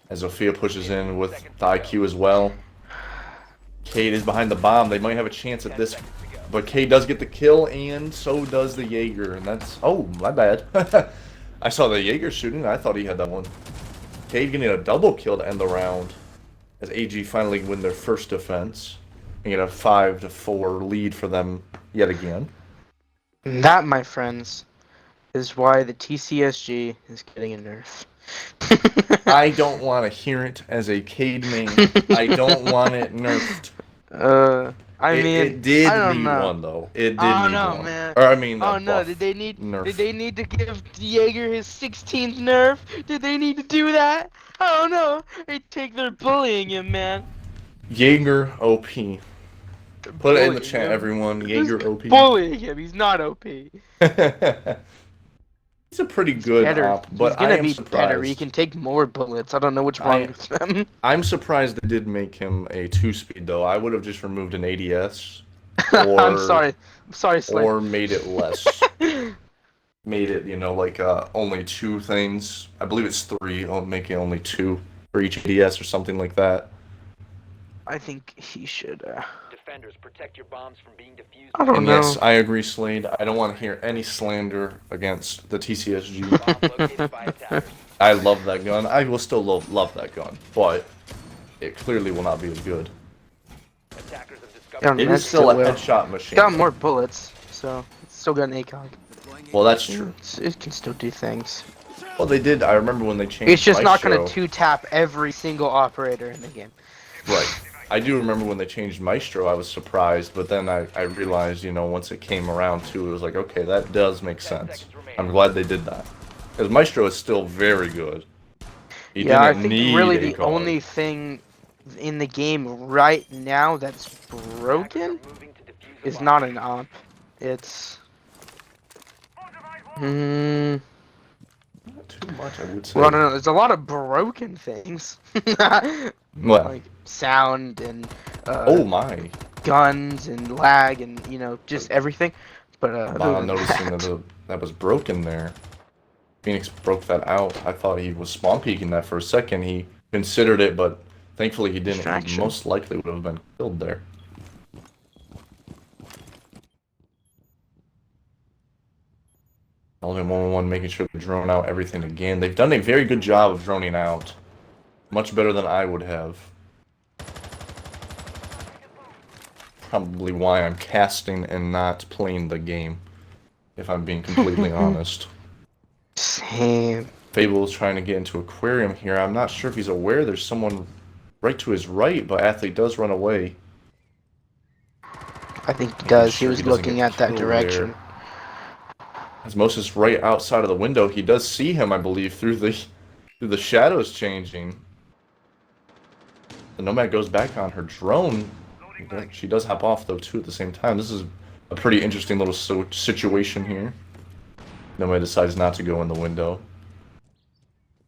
As Zofia pushes in with the IQ as well. Cade is behind the bomb. They might have a chance at this. But Cade does get the kill, and so does the Jaeger. And that's... Oh, my bad. I saw the Jaeger shooting. I thought he had that one. Cade getting a double kill to end the round. As AG finally win their first defense. And get a 5-4 lead for them yet again. And that, my friends, is why the TCSG is getting a nerf. I don't want to hear it as a Cade main. I don't want it nerfed. It did need one though. It did need one. Man. Or I mean, oh no! buff Did they need? nerf. Did they need to give Jaeger his 16th nerf? Did they need to do that? I don't know. They take their bullying him, man. Jaeger OP. Put it in the Bullying chat, him. everyone. Jaeger OP. Bullying him. He's not OP. He's a pretty good op, but He's gonna I am be surprised. better. He can take more bullets. I don't know what's wrong with them. I'm surprised they did make him a 2-speed though. I would have just removed an ADS. I'm sorry. I'm sorry, Slade. Or made it less. Made it, like only 2 things. I believe it's 3. I'll make it only 2 for each ADS or something like that. I think he should. Defenders, protect your bombs from being defused. I don't And know. yes, I agree, Slade. I don't want to hear any slander against the TCSG. Bomb located by attackers. I love that gun. I will still love that gun, but it clearly will not be as good. Attackers have Yeah, discovered. It that's is still a still will. headshot machine. Got more bullets, so it's still got an ACOG. Well, that's true. It can still do things. Well, they did. I remember when they changed. It's just Maestro. not gonna 2-tap every single operator in the game. Right. I do remember when they changed Maestro. I was surprised, but then I realized, once it came around to it, was like, okay, that does make sense. I'm glad they did that because Maestro is still very good. He Yeah, I didn't think need really the ACOG. only thing in the game right now that's broken is not an op. It's too much, I would say. Well, no, there's a lot of broken things. Well, Like sound and oh my. guns and lag and, you know, just everything. But other Wow, than noticing that, that was broken there. Phoenix broke that out. I thought he was spawn peeking that for a second. He considered it, but thankfully he didn't. He distraction. most likely would have been killed there. Element 111 making sure to drone out everything again. They've done a very good job of droning out. Much better than I would have. Probably why I'm casting and not playing the game, if I'm being completely honest. Same. Fable's trying to get into aquarium here. I'm not sure if he's aware there's someone right to his right, but Athlete does run away. I think he does. He Sure was doesn't looking get at that killed direction. there. As Moses right outside of the window, he does see him, I believe, through the shadows changing. The Nomad goes back on her drone. She does hop off though too at the same time. This is a pretty interesting little situation here. Nomad decides not to go in the window.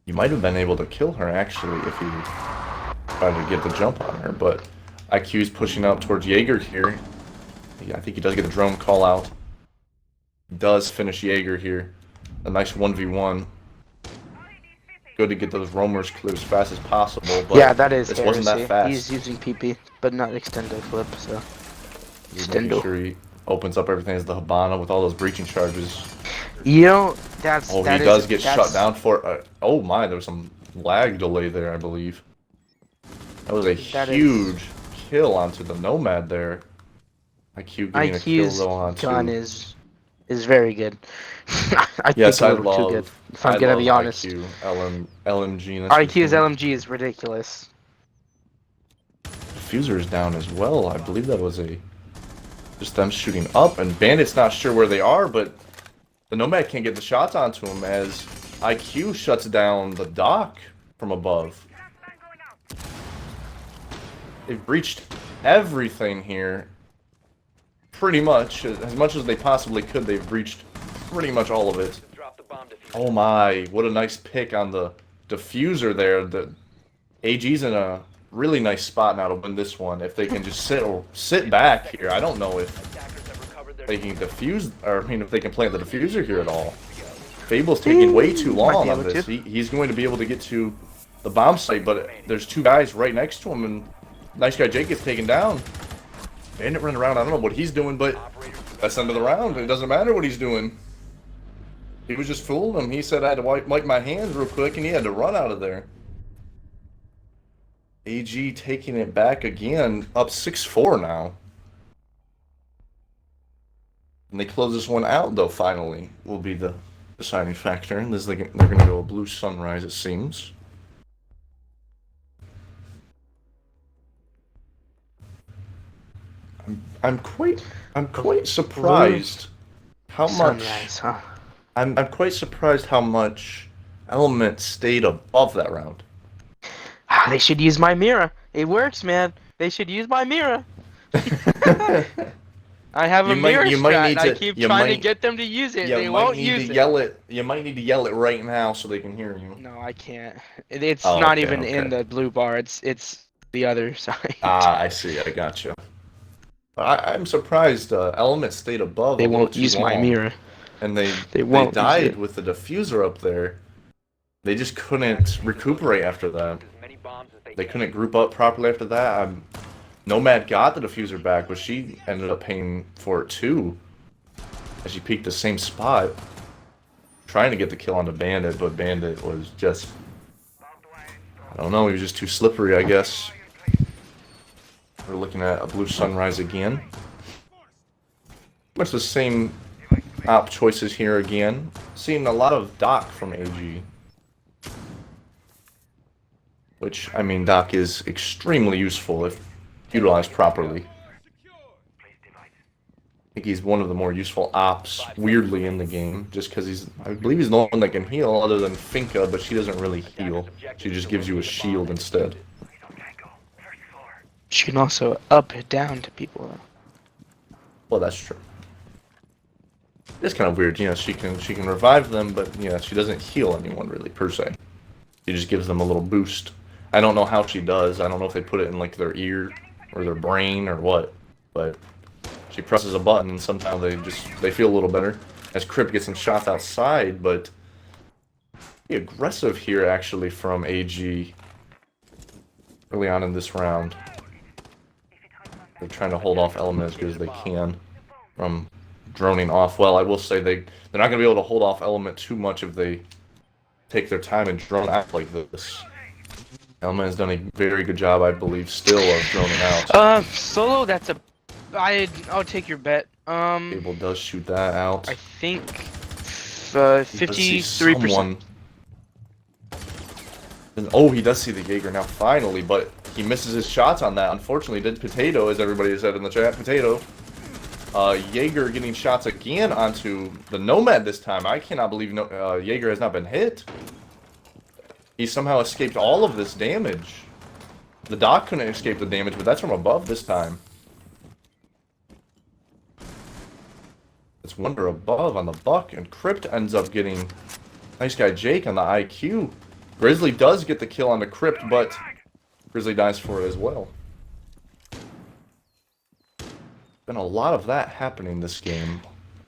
You might have been able to kill her actually if you tried to get the jump on her, but IQ's pushing up towards Jaeger here. Yeah, I think he does get a drone call out. Does finish Jaeger here. A nice 1v1. Good to get those roamers clear as fast as possible, but Yeah, that is this heresy. wasn't that fast. He's using PP, but not extendo flip, so. He's making Extendo. sure he opens up everything as the Habana with all those breaching charges. You know, that's. Oh, that he is- does get shut down for... oh my, there was some lag delay there, I believe. That was a That huge kill onto the Nomad there. IQ getting a kill IQ's though onto... gun is very good. I Yes, think I a little too good. love... If I'm I gonna love be honest. IQ, LMG. That's IQ's the thing. LMG is ridiculous. Diffuser is down as well. I believe that was just them shooting up, and Bandit's not sure where they are, but the Nomad can't get the shots onto him as IQ shuts down the dock from above. They've breached everything here. Pretty much as they possibly could, they've breached pretty much all of it. Drop the bomb diffuser. Oh my, what a nice pick on the diffuser there. The AG's in a really nice spot now to win this one. If they can just sit back here, I don't know if Attackers have recovered their they can defuse, or I mean, if they can plant the diffuser here at all. Fable's taking way too Might long be on able this. to. He's going to be able to get to the bomb site, but there's two guys right next to him, and nice guy Jake gets taken down. Bandit running around, I don't know what he's doing, but that's the end of the round. It doesn't matter what he's doing. He was just fooling him. He said I had to wipe my hands real quick, and he had to run out of there. AG taking it back again, up 6-4 now. And they close this one out, though, finally, will be the deciding factor. And they're going to go a blue sunrise, it seems. I'm quite surprised how much... Sunrise, huh? I'm quite surprised how much Element stayed above that round. They should use my mirror. It works, man. They should use my mirror. I have a mirror strat, and I keep trying to get them to use it. They won't use it. You might need to yell it right now so they can hear you. No, I can't. It's Oh, not okay, even in okay. the blue bar. It's the other side. Ah, I see. I gotcha. I'm surprised Element stayed above. They a little won't too use my long, mirror. and they won't use died it. with the diffuser up there. They just couldn't recuperate after that. as many bombs as They couldn't group up properly after that. Nomad got the diffuser back, but she ended up paying for it too. As she peeked the same spot, trying to get the kill on the Bandit, but Bandit was just... I don't know, he was just too slippery, I guess. We're looking at a blue sunrise again. Much the same op choices here again. Seeing a lot of Doc from AG. Which, I mean, Doc is extremely useful if utilized properly. I think he's one of the more useful ops, weirdly, in the game. Just because I believe he's the one that can heal, other than Finka, but she doesn't really heal. She just gives you a shield instead. She can also up and down to people. Well, that's true. It's kind of weird. She can revive them, but she doesn't heal anyone really per se. She just gives them a little boost. I don't know how she does. I don't know if they put it in like their ear or their brain or what, but she presses a button and somehow they feel a little better. As Crypt gets some shots outside, but pretty aggressive here actually from AG early on in this round. They're trying to hold off Element as good as they can from droning off. Well, I will say they're not going to be able to hold off Element too much if they take their time and drone out like this. Element has done a very good job, I believe, still of droning out. Solo, I'll take your bet. Cable does shoot that out. I think 53%. Oh, he does see the Jaeger now, finally, but he misses his shots on that. Unfortunately, did Potato, as everybody said in the chat. Potato. Jaeger getting shots again onto the Nomad this time. I cannot believe Jaeger has not been hit. He somehow escaped all of this damage. The Doc couldn't escape the damage, but that's from above this time. It's Wonder above on the Buck, and Crypt ends up getting nice guy Jake on the IQ. Grizzly does get the kill on the Crypt, but Grizzly dies for it as well. Been a lot of that happening this game.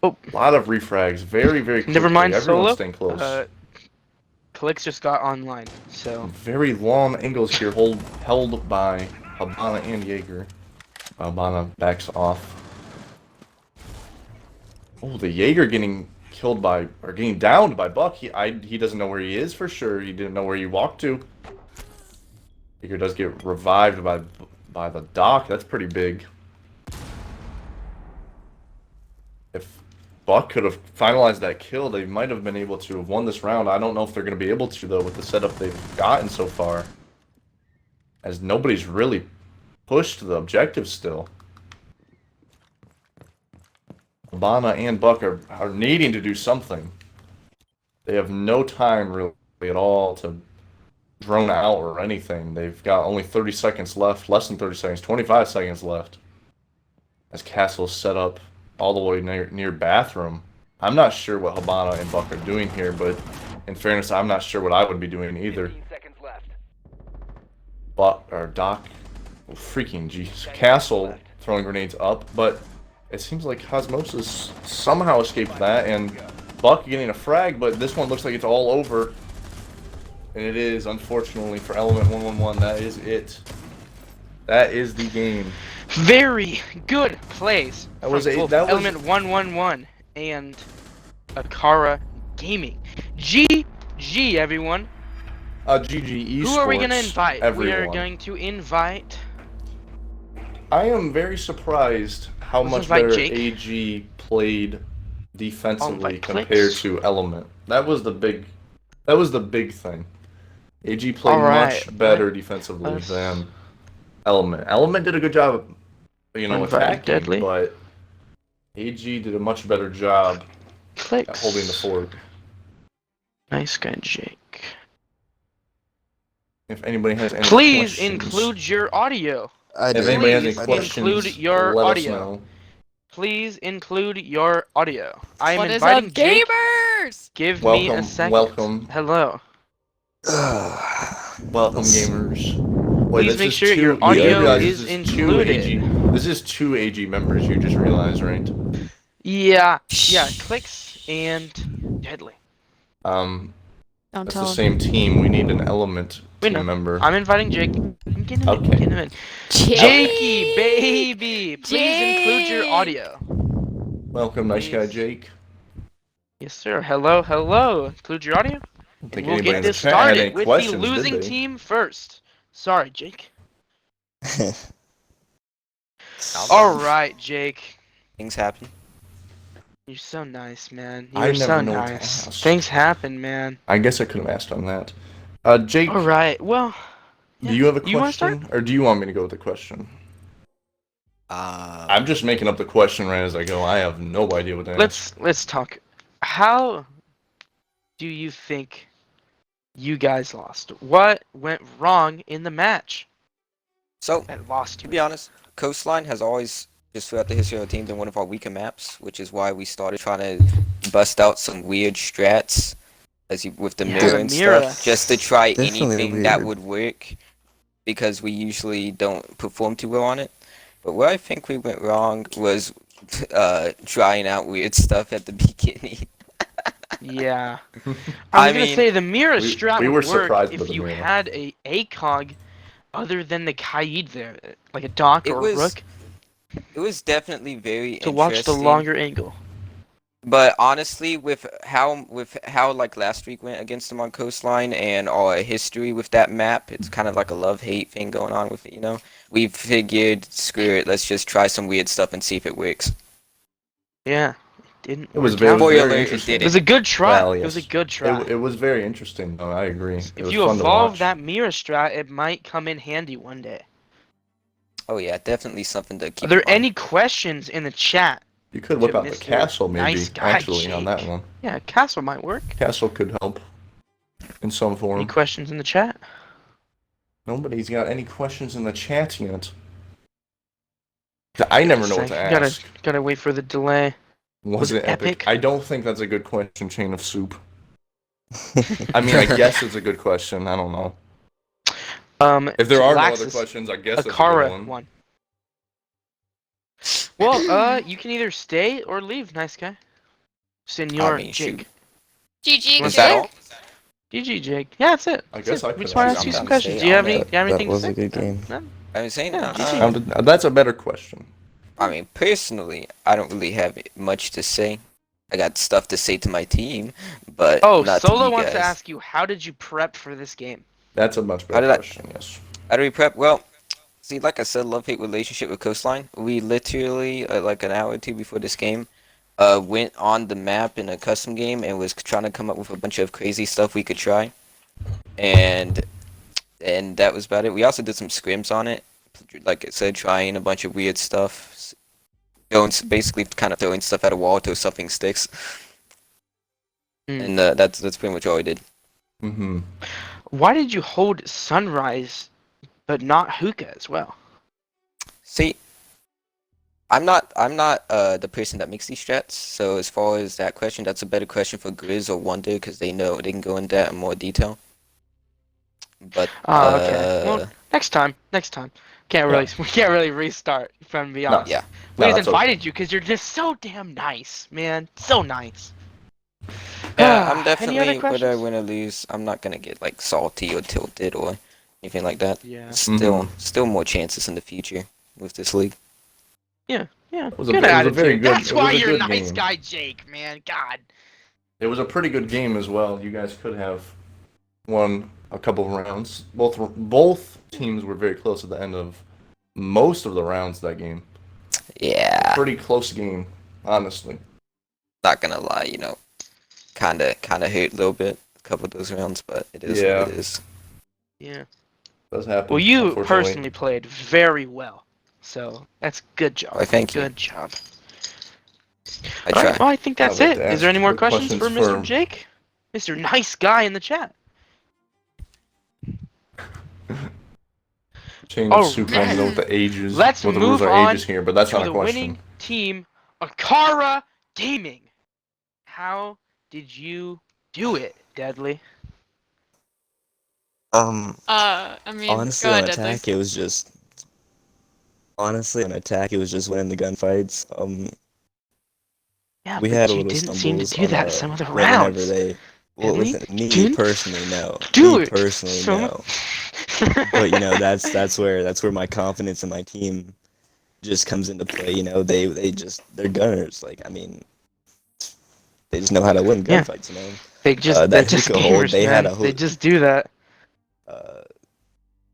Oh. A lot of refrags, very, very quickly. Never mind, Everyone's Solo. staying close. Clicks just got online, so Very long angles here, held by Habana and Jaeger. Habana backs off. Oh, the Jaeger getting killed by, or getting downed by Buck. He doesn't know where he is for sure. He didn't know where he walked to. Jaeger does get revived by the Doc. That's pretty big. If Buck could have finalized that kill, they might have been able to have won this round. I don't know if they're going to be able to, though, with the setup they've gotten so far. As nobody's really pushed the objective still. Habana and Buck are needing to do something. They have no time really at all to drone out or anything. They've got only 30 seconds left, less than 30 seconds, 25 seconds left. As Castle's set up all the way near bathroom. I'm not sure what Habana and Buck are doing here, but in fairness, I'm not sure what I would be doing either. 15 seconds left. Buck or Doc, oh, freaking jeez, Castle throwing grenades up, but it seems like Osmosis somehow escaped that, and Buck getting a frag, but this one looks like it's all over. And it is, unfortunately, for Element 111. That is it. That is the game. very good plays from both Element 111 and AcaRa Gaming. GG, everyone. GG Esports. Who are we going to invite? Everyone. We are going to invite... I am very surprised how Let's much invite better Jake. AG played defensively invite compared Clicks. to Element. That was the big thing. AG played Alright, much better defensively than Element. Element did a good job, Invite attacking, Deadly. but AG did a much better job at Clicks. holding the fort. Nice guy, Jake. If anybody has any Please questions, include your audio. if anybody has any Please questions, include your let audio. us know. Please include your audio. I am What is inviting up, Jake. gamers? Give me a Welcome, second. welcome. Hello. Welcome, gamers. Wait, Please this make is sure two- your you audio realize is this two included. AG this is two AG members, you just realized, right? Yeah, Clicks and Deadly. Don't That's tell the him. same team. We need an Element We team know. member. I'm inviting Jake. I'm getting him in. Okay. Getting him in. Jakey, baby, please include your Jake. audio. Welcome, nice guy Please. Jake. Yes, sir. Hello, hello. Include your audio. I don't And think we'll anybody get in the this chat had any started with the questions, did losing they? team first. Sorry, Jake. Sounds All like right, Jake. things happen. You're so nice, man. I You're never so know what to nice. ask. Things happen, man. I guess I could have asked on that. Jake, All right. Well, do you have a You wanna start? question, or do you want me to go with the question? I'm I'm just making up the question right as I go. I have no idea what to ask. let's talk. How do you think you guys lost? What went wrong in the match so that lost to you? be honest, Coastline has always just throughout the history of our team, been one of our weaker maps, which is why we started trying to bust out some weird strats with the Yeah, mirror the and mirror. stuff, just to try Definitely anything that weird. would work, because we usually don't perform too well on it. But where I think we went wrong was trying out weird stuff at the beginning. Yeah. I I was gonna mean, say the mirror We- strat we would were work surprised by if the you mirror. had a ACOG other than the Kaid there, like a Doc it or a was Rook, definitely very to watch the interesting. longer angle. But honestly, with how like last week went against them on Coastline and our history with that map, it's kind of like a love-hate thing going on with it, you know? We figured, screw it, let's just try some weird stuff and see if it works. Yeah, it didn't It was work very, out. Spoiler very alert, it interesting. It was a good try. Well, It was a yes. good try. It was very interesting, though. I agree. It If was you fun to evolve watch. that mirror strat, it might come in handy one day. Oh yeah, definitely something to Are keep there in mind. any questions in the chat? You could whip to out the Mr. castle, maybe, Nice Guy actually, on that Jake? one. Yeah, castle might work. Castle could help in some Any form. questions in the chat? Nobody's got any questions in the chat yet. I never know what to ask. Gotta wait for the delay. Was it epic? epic? I don't think that's a good question, Chain of Soup. I mean, I guess it's a good question. I don't know. If there are no other Laxus, questions, I guess it's a good AcaRa one. won. Well, you can either stay or leave, nice guy. Senor I mean, Jake. GG, Was that Jake. all? GG, Jake. Yeah, that's it. I That's guess it. I We could just want to ask ask you you some that. questions. Do Say you have on any? that. Do you have anything That was to say? a good game. No? I was saying Yeah, that. GG. That's a better question. I mean, personally, I don't really have much to say. I got stuff to say to my team, but Oh, not Solo to you wants guys. to ask you, how did you prep for this game? That's a much How better did I- question, yes. How do we prep? Well, see, like I said, love-hate relationship with Coastline. We literally, like an hour or two before this game, went on the map in a custom game and was trying to come up with a bunch of crazy stuff we could try. And that was about it. We also did some scrims on it, like I said, trying a bunch of weird stuff, basically kind of throwing stuff at a wall till something sticks. Hmm. And that's pretty much all we did. Mm-hmm. Why did you hold Sunrise, but not Hookah as well? See, I'm not the person that makes these strats. So as far as that question, that's a better question for Grizz or Wonder because they can go into that in more detail. But Oh, okay. Well, next time. Can't really, we can't really restart. If I'm gonna be honest. yeah. We No, just that's okay. invited you because you're just so damn nice, man. So nice. Yeah, I'm Any other definitely, whether I questions? win or lose, I'm not gonna get like salty or tilted or anything like that. Yeah. Still more chances in the future with this league. Yeah. It was a Good very attitude. good- That's it why was a you're good nice game. guy, Jake, man. God. It was a pretty good game as well. You guys could have won a couple of rounds. Both teams were very close at the end of most of the rounds of that game. Yeah, Pretty close game, honestly. not gonna lie, you know, kinda hurt a little bit a couple of those rounds, but it is Yeah. what it is. Yeah. Does happen. Well, you unfortunately. personally played very well, so that's good job. Why, thank you. Good job. I All try. right. Well, I think that's I'd like it. to Is there ask any more quick questions for questions Mr. for- Jake? Mr. Nice Guy in the chat. Chain of Soup. I don't know what the ages. Let's what the rules move are on ages here, but that's to not a the question. winning team, AcaRa Gaming. How did you do it, Deadly? I mean, Honestly, go on ahead, Deadly. attack, it was just. Honestly, on attack, it was just winning the gunfights. Yeah, We but had a you little didn't seem to stumbles do on that some of the whenever rounds. they. Well, Didn't listen, he? me Didn't personally, no. do Me it. personally, So- no. But you know, that's where my confidence in my team just comes into play. You know, they're gunners. Like, I mean, they just know how to win Yeah. gunfights. You know, They're that just hookah hold, gamers, they man. had a They just do that.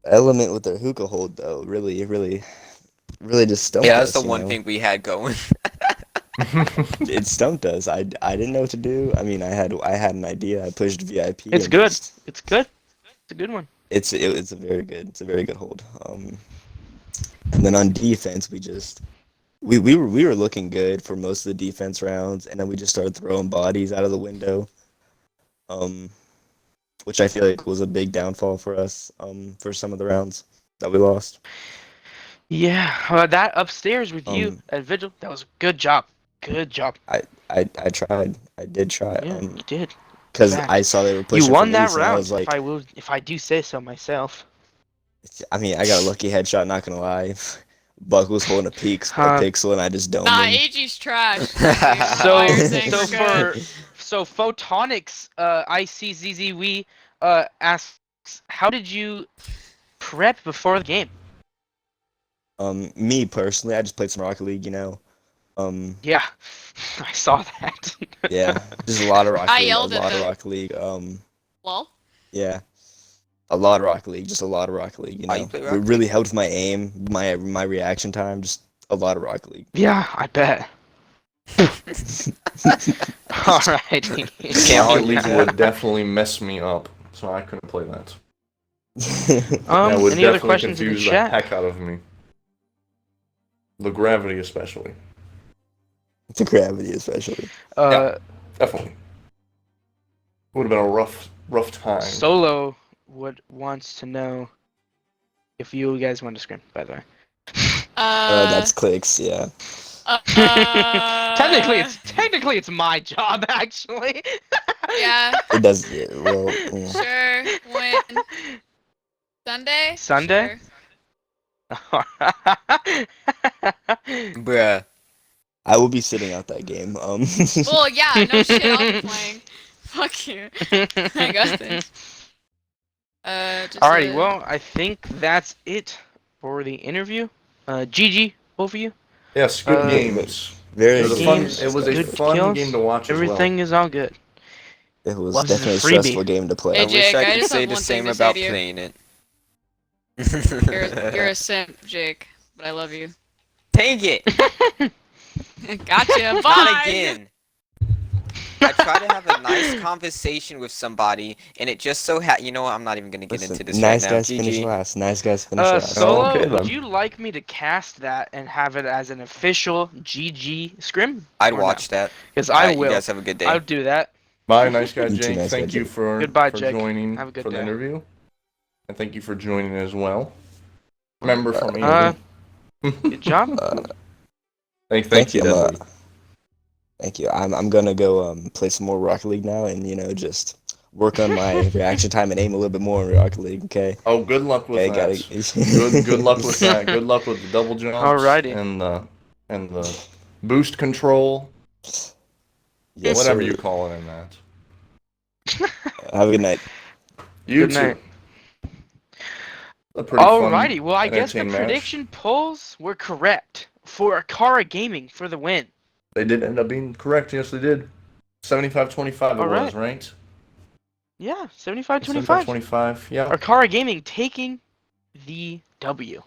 element with their hookah hold though. Really just stumped Yeah, us. that's the you one know? thing we had going. It stumped us. I didn't know what to do. I mean, I had an idea. I pushed VIP. It's and good. just- It's good. It's a good one. it's a very good hold. And then on defense, we were looking good for most of the defense rounds, and then we just started throwing bodies out of the window. Which I feel like was a big downfall for us. For some of the rounds that we lost. Yeah, that upstairs with you at Vigil, that was a good job. Good job. I tried. I did try. Yeah, you did. Because Fact. I saw they were You pushing for won me, that so I round, was like, if I do say so myself. I mean, I got a lucky headshot. Not gonna lie. Buck was holding a Huh. pixel, and I just domed Nah, him. AG's trash. So, While you're saying so we're good. so Photonics, ICZZW, asks, how did you prep before the game? Me personally, I just played some Rocket League. Yeah, I saw that. Yeah, just a lot of Rocket I League. A yelled at lot of them. Rocket League. Lol. Yeah, a lot of Rocket League. Just a lot of Rocket League. Oh, you play It Rocket really League? helped my aim, my reaction time. Just a lot of Rocket League. Yeah, I bet. Alrighty. Rocket argue League that. would definitely mess me up, so I couldn't play that. That would Any other definitely questions in the confuse the chat? heck out of me. The gravity, especially. The gravity, especially. Definitely. Would have been a rough time. Solo wants to know if you guys want to scrim, by the way. That's clicks. Yeah. Technically it's my job actually. Yeah. It does. Yeah, well. Sure. When Sunday? Sunday? Sure. Bruh. I will be sitting out that game. Well, yeah, no shit, I'll be playing. Fuck you. I got this. Just Alrighty, well, I think that's it for the interview. GG, both of you. Yes, good Uh, games. Very It was a good. fun. games, It was a good fun kills, game to watch as well. everything is all good. It was Loves the definitely a freebie. stressful game to play. I Hey, wish Jake, I I could just say have the one thing same to say about to you. playing it. You're a simp, Jake, but I love you. Take it! Gotcha. Bye. Not again. I try to have a nice conversation with somebody, and it just so you know what? I'm not even gonna get Listen, into this nice right now. guys finish GG. last. Nice guys finish last. Solo, okay, would then. you like me to cast that and have it as an official GG scrim? I'd or watch that. Because I You will. guys have a good day. I'll do that. Bye, nice guy You too, Jake. nice guy Thank you Jake. for Goodbye, for Jake. joining Have a good for the day. interview, and thank you for joining as well. Member from Good England. job. Thank you, I'm, Deadly. Thank you. I'm gonna go play some more Rocket League now, and just work on my reaction time and aim a little bit more in Rocket League. Okay. Oh, good luck with Okay. that. Good luck with that. Good luck with the double jumps Alrighty. and the boost control. Yes, Whatever sir. you call it in that. Have a good night. You Good too. night. A pretty fun, Alrighty, well, I guess the entertaining match. prediction polls were correct for AcaRa Gaming for the win. They did end up being correct. Yes, they did. 75-25 it was, right? Yeah, 75-25. 75-25, yeah. AcaRa Gaming taking the W.